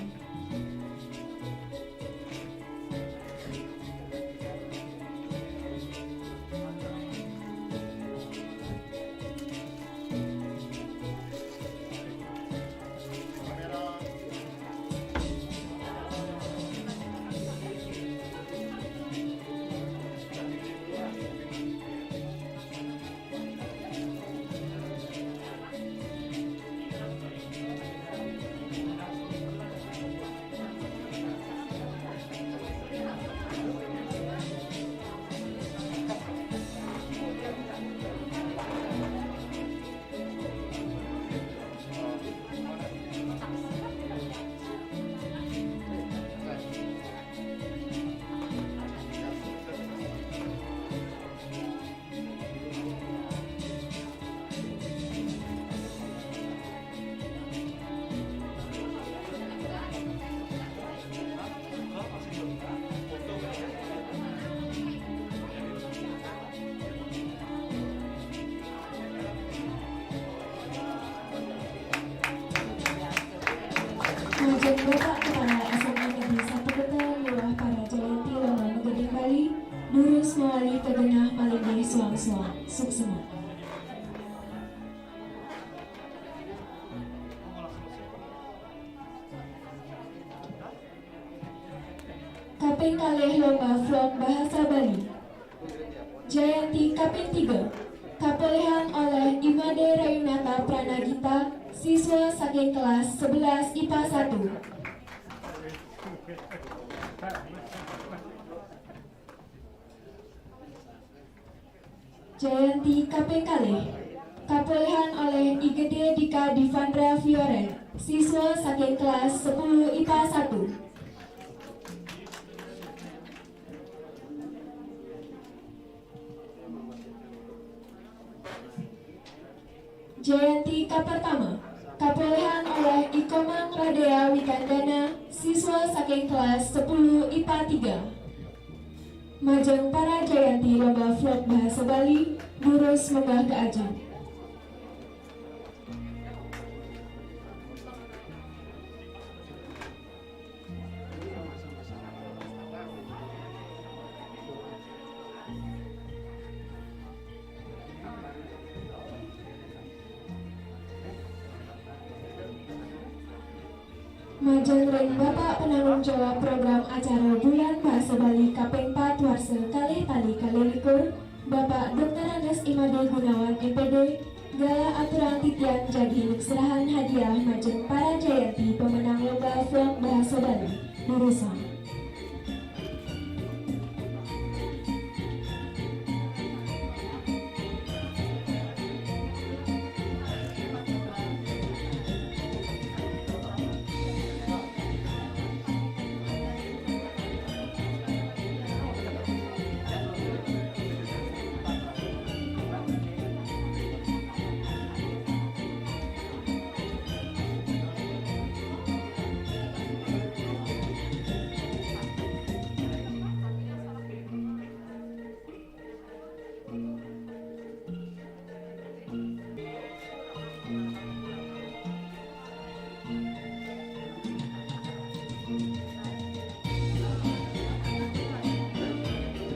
durus mewali kegenah malinggih suang-suang suksema. Kaping kalih lomba vlog bahasa Bali. Jayanti kaping 3 kaperehan oleh Imade Rayunata Pranagita, siswa saking kelas 11 IPA 1. Jayanti kaping kalih kaperehan oleh Igede Dika Divandra Fioren, siswa saking kelas 10 IPA 1. Jayanti kapertama kaperehan oleh Ikomang Radea Wikandana, siswa saking kelas 10 IPA 3. Majeng para Jayanti lomba vlog bahasa Bali, durus menggah ke ajang. Majeng ring Bapak penanggung jawab program acara Bulan Bahasa Bali kaping 4 warsa kalih tali kalih likur, Bapak Dr. Andes Imade Gunawan MPD, gala aturan titian jagi serahan hadiah majeng para Jayanti pemenang lomba vlog bahasa Bali, Durusan.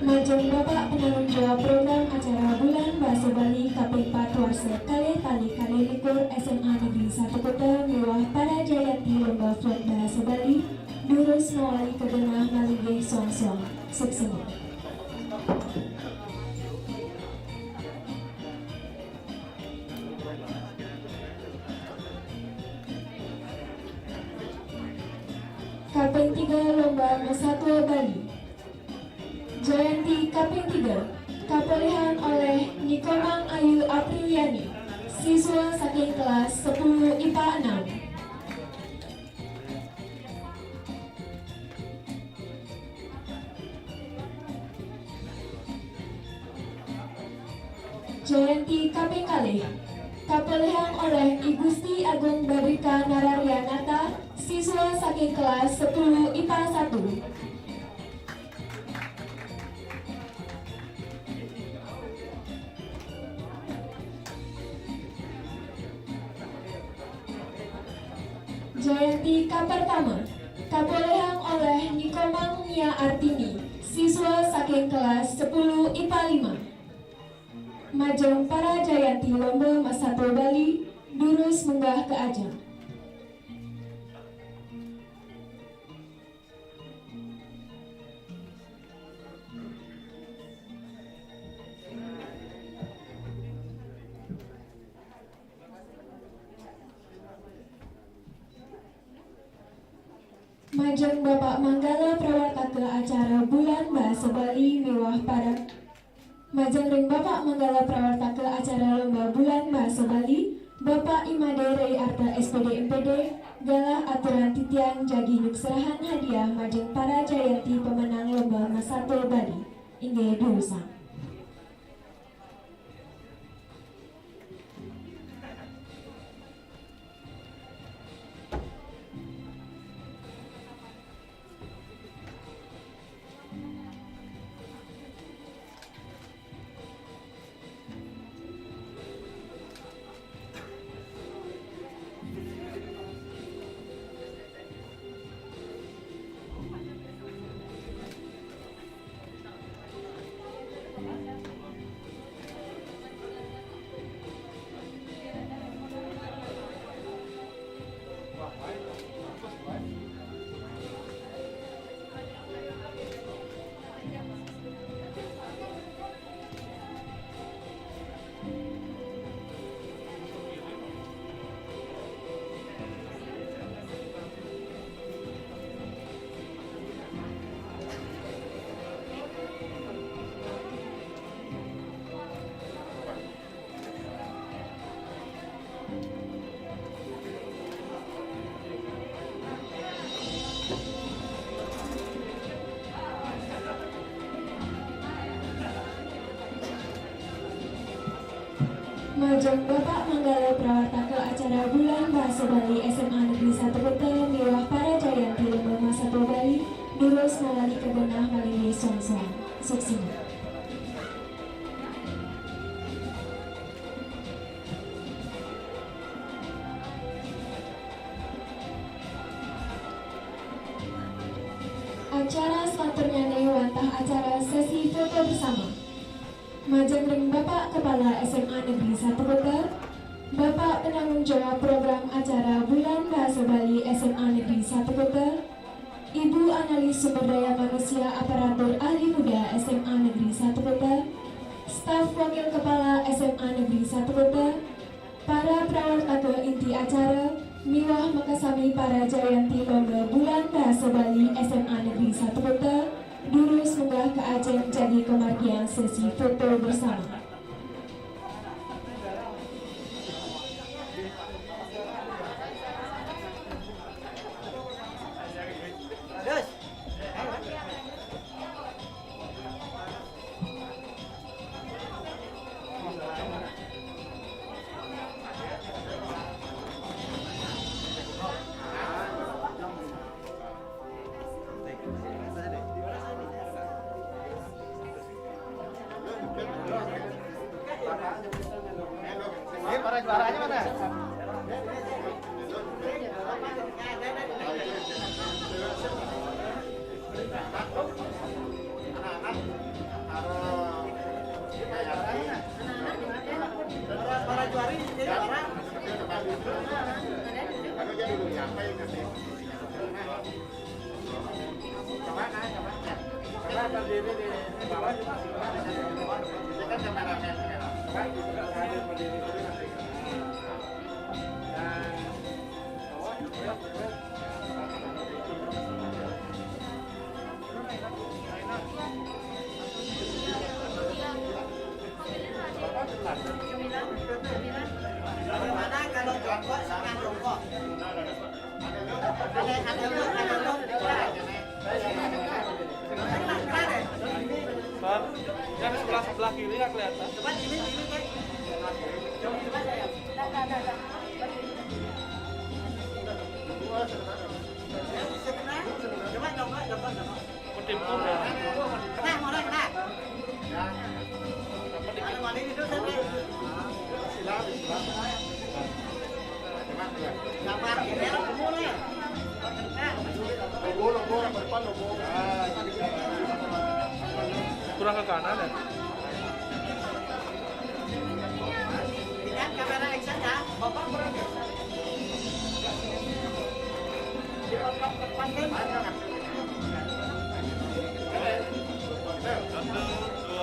Majeng Bapak penanggung jawab program acara Bulan Bahasa Bali kaping 4 warsa kalih tali kalih likur SMA Negeri 1 Kota mewah para Jayanti lomba vlog bahasa Bali, durus mewali kegenah malinggih suang-suang suksema. Kaping 3 lomba Masatwa Bali. Jayanti kaping 3 kaperehan oleh Nikomang Ayu Apriliani, siswa saking kelas 10 IPA 6. Jayanti kaping kalih kaperehan oleh Igusti Agung Badrika Nararyanata, siswa saking kelas 10 IPA 1. Jayanti kapertama kaperehan oleh Nikomang Nia Artini, siswa saking kelas 10 IPA 5. Majeng para Jayanti lomba Masatwa Bali, durus menggah ke ajang. Majeng Bapak Manggala Prawartaka acara Bulan Bahasa Bali mewah para Majeng ring Bapak Manggala Prawartaka acara lomba Bulan Bahasa Bali, Bapak Imade Ray Arta SPD MPD, galah aturan titian jagi serahan hadiah majeng para Jayanti pemenang lomba Masatwa Bali, inggih durusan. Majeng Bapak Manggala Prawataka acara Bulan Bahasa Bali SMA Negeri 1 Kuta miwah para jayanti lomba masa Bali lurus ngalali kebenah malini songsong suksina. Acara selanjutnya wantah acara sesi foto bersama. Majeng ring Bapak Kepala SMA Negeri 1 Kuta, Bapak penanggung jawab program acara Bulan Bahasa Bali SMA Negeri 1 Kuta, Ibu Analis Sumber Daya Manusia Aparatur Ahli Muda SMA Negeri 1 Kuta, Staf Wakil Kepala SMA Negeri 1 Kuta, para perawat inti acara, miwah makasami para jayanti lomba Bulan Bahasa Bali SMA Negeri 1 Kuta, Durus munggah ke Aceh jadi kemargian sesi foto bersama. Para juaranya mana? Para juari jadi orang. Aku jadi dulu ya, apa yang kasih? Coba berdiri di bawah. Ini kan kameramen. Coba hadir berdiri dulu nanti. Bagaimana kalau jongkok setengah jongkok? Yang sebelah kiri nggak kelihatan. Coba ini kan. Coba saya. Coba jongkok. Kutimpul ya. Kena, mulai kena. Ada mana ini dulu sampai. Gambar ini mulai. Logo depan logo. Kurang ke kanan ya. Lihat kamera action ya. Bapak kurang. Di otak depan kan. 1, 2,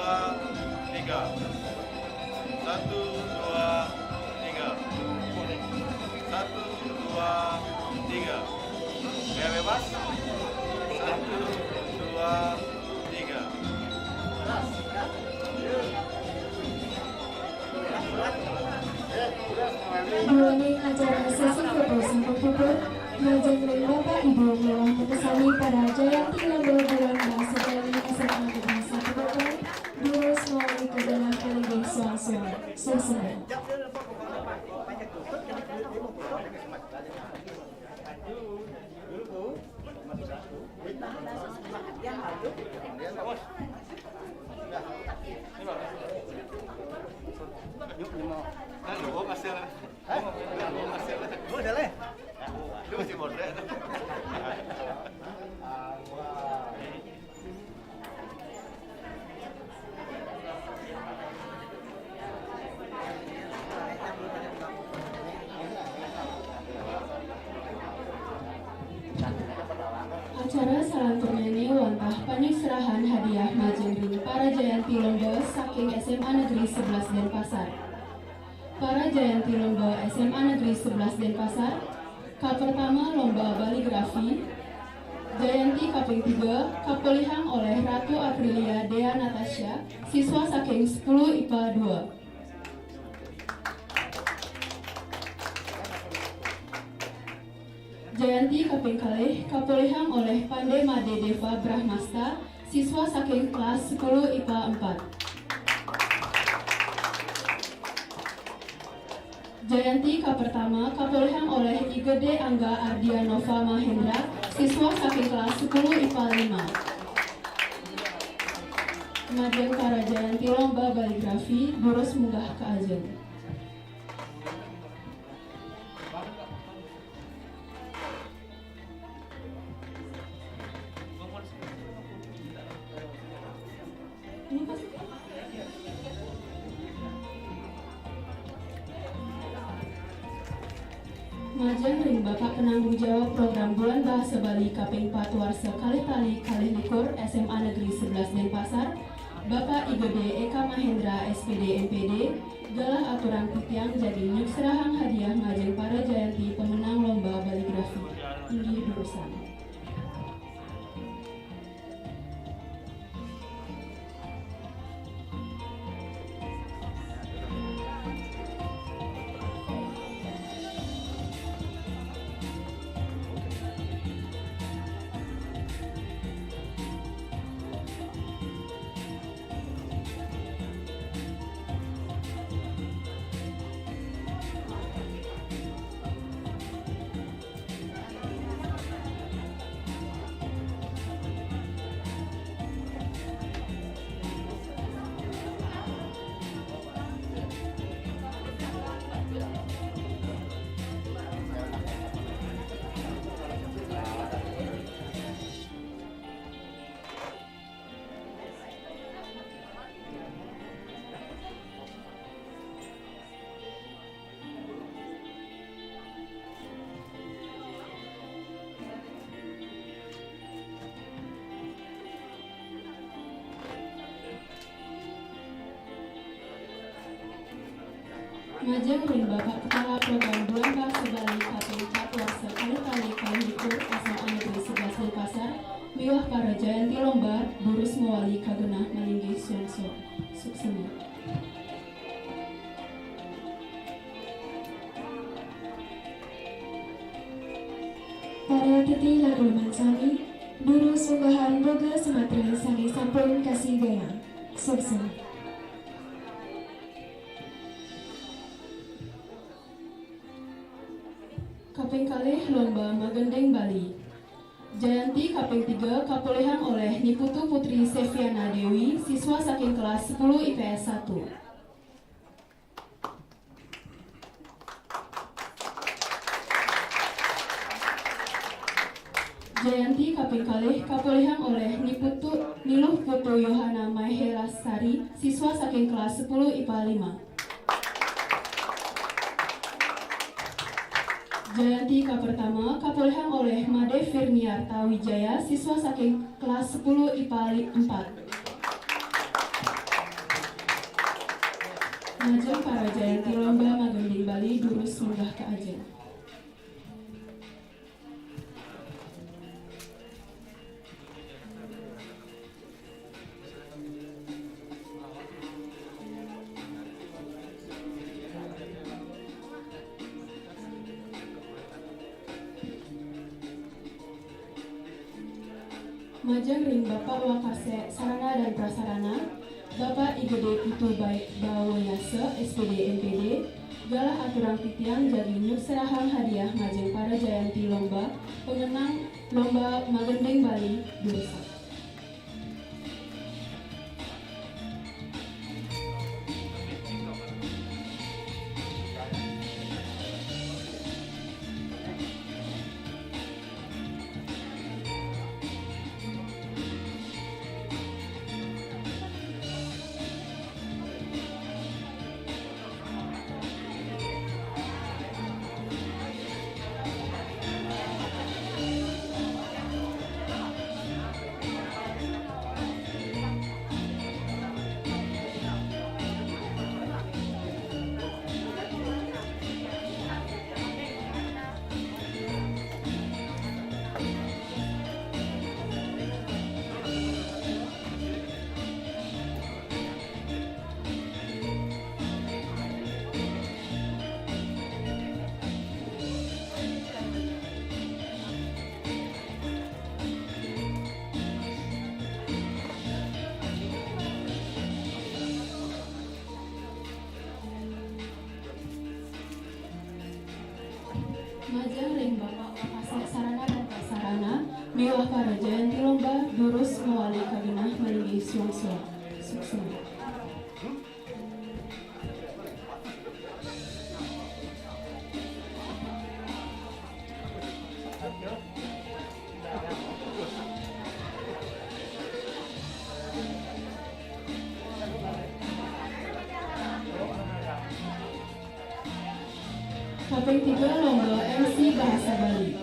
3. 1, 2, 3. 1, 2, 3. Gaya bebas. 1, 2, 3. Duaning acara sesi foto sampai pukul, majeng ring Bapak Ibu mewah mengkesami para jayanti lomba Bulan Bahasa Bali SMA Negeri 1 Kuta, Durus melalui kebelah kaligus suang-suang suasana. Udah leh. Itu masih modern. salanturnene wantah panisrahan hadiah majeng ring para jayanti lomba saking SMA Negeri 11 Denpasar. Para jayanti lomba SMA Negeri 11 Denpasar, pertama lomba baligrafi. Jayanti kaping 3 kapelihang oleh Ratu Aprilia Dea Natasha, siswa saking 10 IPA 2. Jayanti kaping kalih kapelihang oleh Pande Made Deva Brahmasta, siswa saking kelas 10 IPA 4. Jayanti pertama kapelihang oleh Igede Angga Ardianova Mahendra, siswa saking kelas 10 IPA 5. Majeng para jayanti lomba baligrafi durus munggah ke ajeng. Majeng ring Bapak penanggung jawab program Bulan Bahasa Bali kaping 4 warsa kalih tali kalih likur SMA Negeri 11 Denpasar, Bapak Igede Eka Mahendra SPD MPD, galah aturan pitiang jadi nyuk serahang hadiah majeng para jayanti pemenang lomba baligrafi. Inggih durusan. Majeng ring Bapak Kepala Program Bulan Bahasa Bali kaping 4 warsa kalih kalih likur SMA Negeri 11 Denpasar, miwah para jayanti lomba durus mewali kagenah malinggih suksema. Para titi lagu mansani, durus unggahan boga Sumatera sami sampun kasih gayang. Suksema. Kaping kalih lomba magendeng Bali. Jayanti kaping 3 kapelihang oleh Niputu Putri Seviana Dewi, siswa saking kelas 10 IPS 1. Jayanti kaping kalih kapelihang oleh Niluh Putu Yohana Mahelasari, siswa saking kelas 10 IPA 5. Jayanti pertama kapelihang oleh Made Firniarta Wijaya, siswa saking kelas 10 IPA 4. Majeng para jayanti lomba magending Bali durus munggah ke ajeng. Majeng ring Bapak Wakase Sarana dan Prasarana, Bapak Igede Putu Bawoyase SPD MPD, galah aturan pitiang jadi nyuk serahang hadiah majeng para jayanti lomba pemenang lomba magendeng Bali dursa. Miwah para jayanti lomba durus mewali kagenah melinggih suang-suang. Suksena. Kaping 3 lomba MC Bahasa Bali.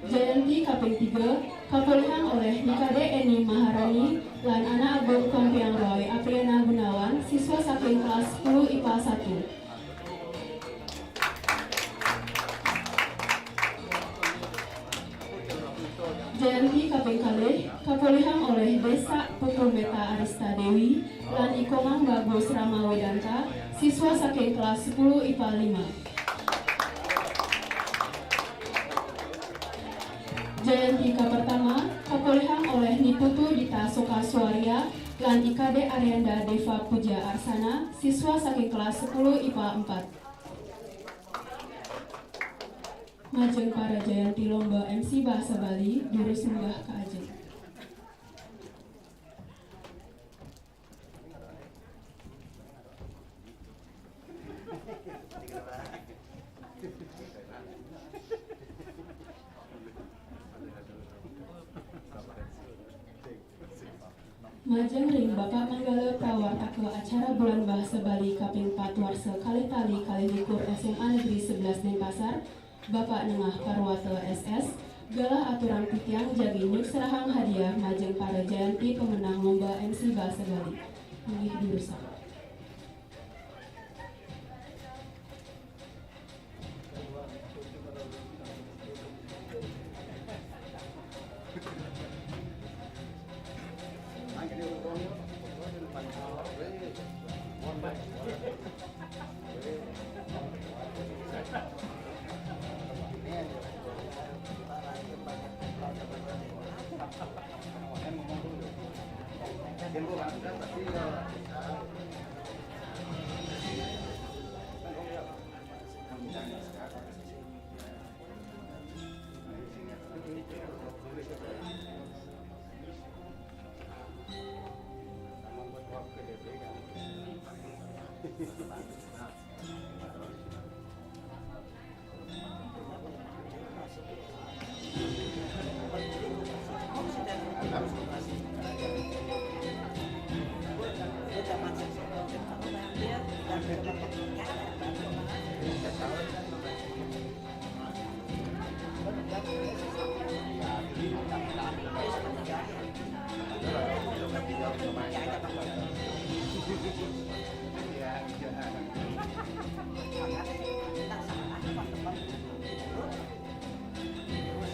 Jayanti kaping 3 kapulihan oleh Nikade Eni Maharani lan anak Agung Kompiang Roy Apriana Gunawan, siswa saking kelas 10 IPA 1. Jayanti kaping kalih kapulihan oleh Desa Putu Meta Arista Dewi lan Ikomang Bagus Rama Wedanta, siswa saking kelas 10 IPA 5. Jayanti pertama kapulihan oleh Niputu Dita Soka Suarya lan Ikade Arianda Deva Puja Arsana, siswa saking kelas 10 IPA 4. Majeng para jayanti lomba MC Bahasa Bali durus munggah ka ajeng. Majeng ring Bapak Manggala prawartake acara bulan Bahasa Bali kaping 4 warsa kali tali kali likur SMA Negeri 11 Denpasar, Bapak Nengah Parwata SS, galah aturan pitiang jagi nyuk serahang hadiah majeng para jayanti pemenang lomba MC Bahasa Bali. Inggih dirusak.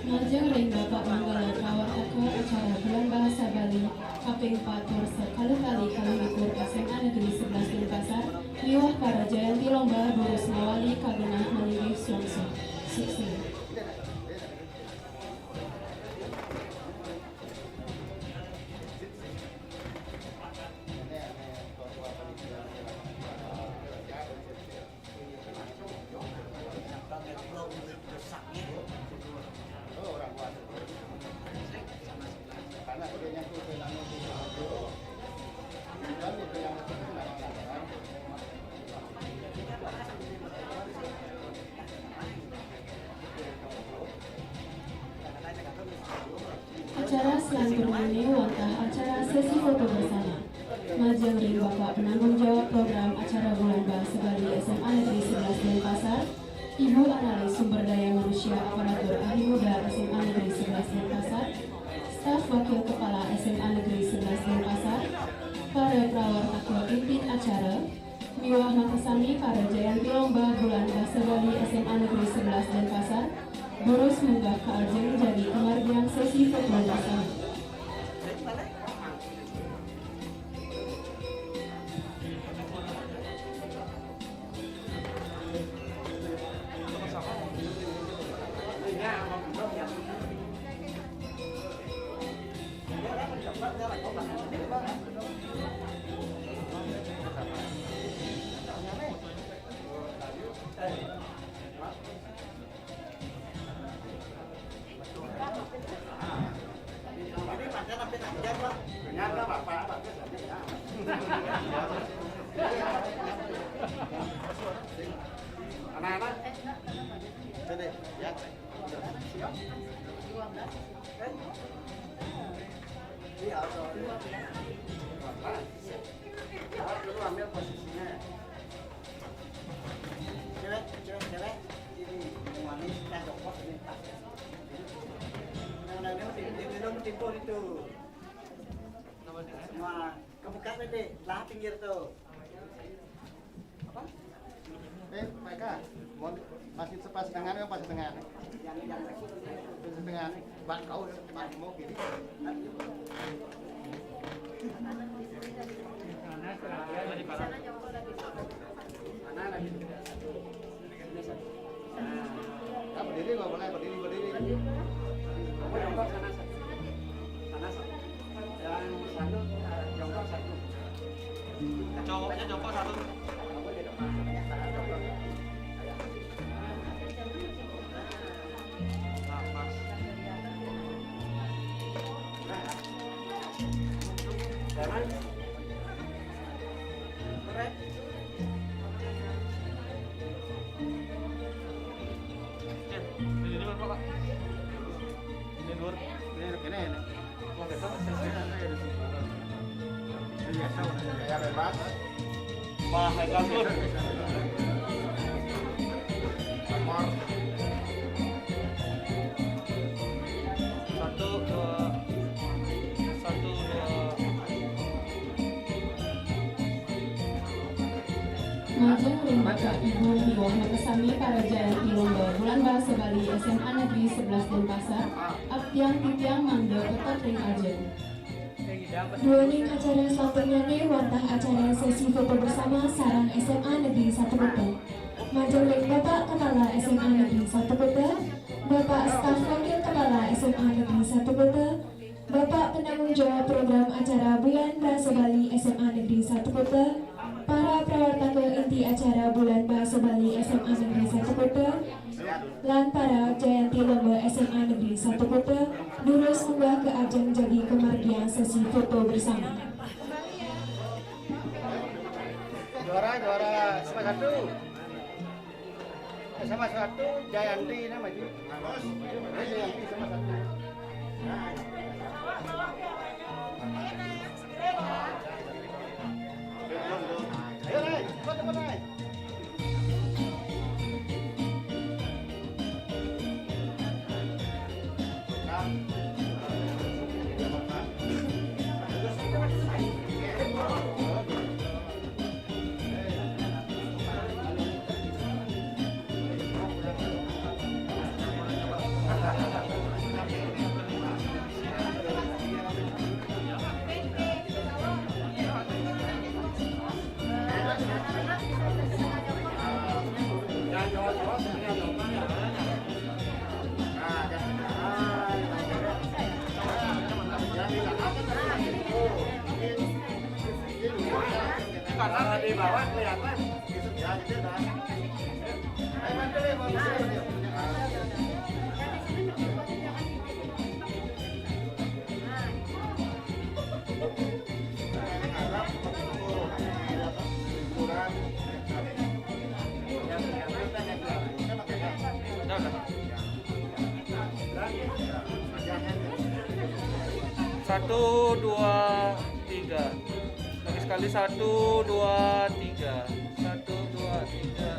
Majeng ring Bapak Manggala prawartake acara bulan Bahasa Bali kaping 4 warsa kali-kali kali likur SMA Negeri 11 Denpasar, miwah para jayanti lomba durus mawali kagenah melinggih suang-suang. Sukses. Acara selantur ini wantah acara sesi foto bersama. Majeng ring Bapak penanggung jawab program acara bulan Bahasa Bali SMA Negeri 11 Denpasar, Ibu Analis Sumber Daya Manusia Aparatur Ahli Muda SMA Negeri 11 Denpasar, Staf Wakil Kepala SMA Negeri 11 Denpasar, para prawartake pimpin acara, miwah makasami para jayanti lomba bulan Bahasa Bali SMA Negeri 11 Denpasar, durus munggah ka ajeng jadi kemargian sesi foto bersama. Anak-anak. Sini, ya. Dulu ambil posisinya. Cewek. Ini manis, jongkok ini. Nah, minum tipu itu. Semua kebuka deh, lah pinggir tuh. Apa? Mereka masih sepas dengan apa setengah? Yang Setengah. Bak kau mau gini. mana lagi? Nah, berdiri nggak boleh, berdiri. Kamu jongkok sana satu. Yang satu jongkok satu. Cowoknya jongkok satu. Kamu di depan. Jongkok. Nah, pas. Jangan. Keren. Ini dulu Pak. Ini dulu. Ini. Mau gitu. Ya bebas. Mahal kabur. Amor. 1, 2. Majeng ring Bapak Ibu Hiwono kesami para jayanti lomba bulan bahasa Bali SMA Negeri 11 Denpasar Abtiang Titiang Mangga tetap ring ajeng. Duaning acara selanjutnya nih wantah acara sesi foto bersama sarang SMA Negeri 1 Kota. Majeng ring Bapak Kepala SMA Negeri 1 Kota, Bapak Staf Wakil Kepala SMA Negeri 1 Kota, Bapak Penanggung Jawab Program Acara Bulan Bahasa Bali SMA Negeri 1 Kota, para prawartaka inti acara Bulan Bahasa Bali SMA Negeri 1 Kota, lan para jayanti lomba SMA Negeri 1 Kota, lurus munggah ke ajang jadi kemargian sesi foto bersama. Juara sama satu. Sama satu Jayanti nama itu. Jayanti sama satu. Ayo naik, cepat naik. Karena di bawah kelihatan. Ya, gitu dah. Ayo bantu deh, Satu, dua, tiga. Lagi sekali 1, 2, 3. 1, 2, 3.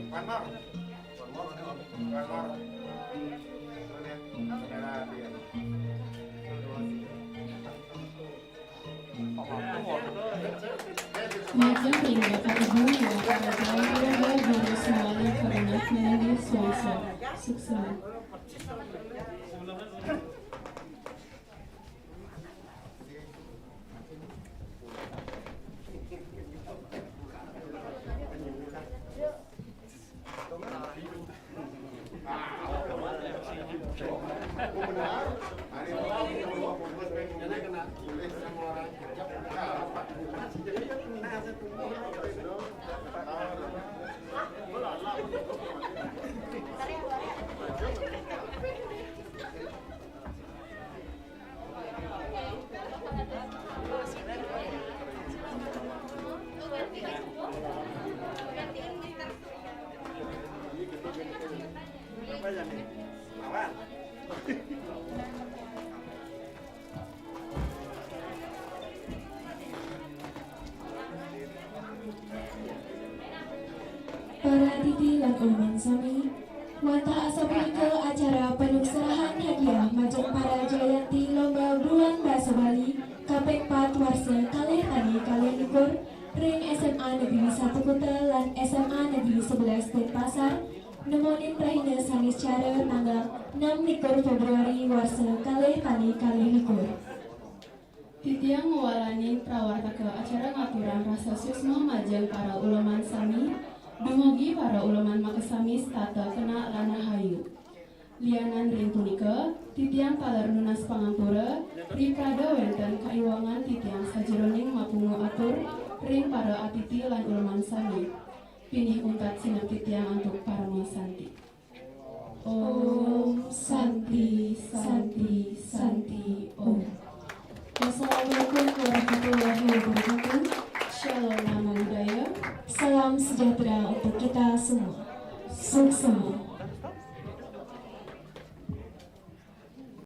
Panmar. Majeng ring Bapak Ibu Hiwono para jayanti lomba guru semuanya kerenah menjadi sponsor. Sukses. Uleman Sami. Wantah asa punika acara penuh serahan hadiah majeng para Jayanti Lomba Bulan Basa Bali kaping 4 warsa kalih tani kalih likur ring SMA Negeri 1 Kutel lan SMA Negeri 11 Denpasar nemonin prahina sanis cara tanggal 6 Februari warsa kalih tani kalih likur. Titiang mewalani prawarta ke acara ngaturan rasa susma majeng para uleman sami dumugi para uleman Makasamis tata kena lana hayu. Lianan ring punika titiang taler nunas pangampura riprada wenten kaiwangan titiang sajeroning mapungu atur ring para atiti lan uleman sami. Pinih ungkat sinep titiang untuk para santi. Om Santi Santi Santi Om. Wassalamualaikum warahmatullahi wabarakatuh. Shalom nama budaya. Salam sejahtera untuk kita semua. Suksema.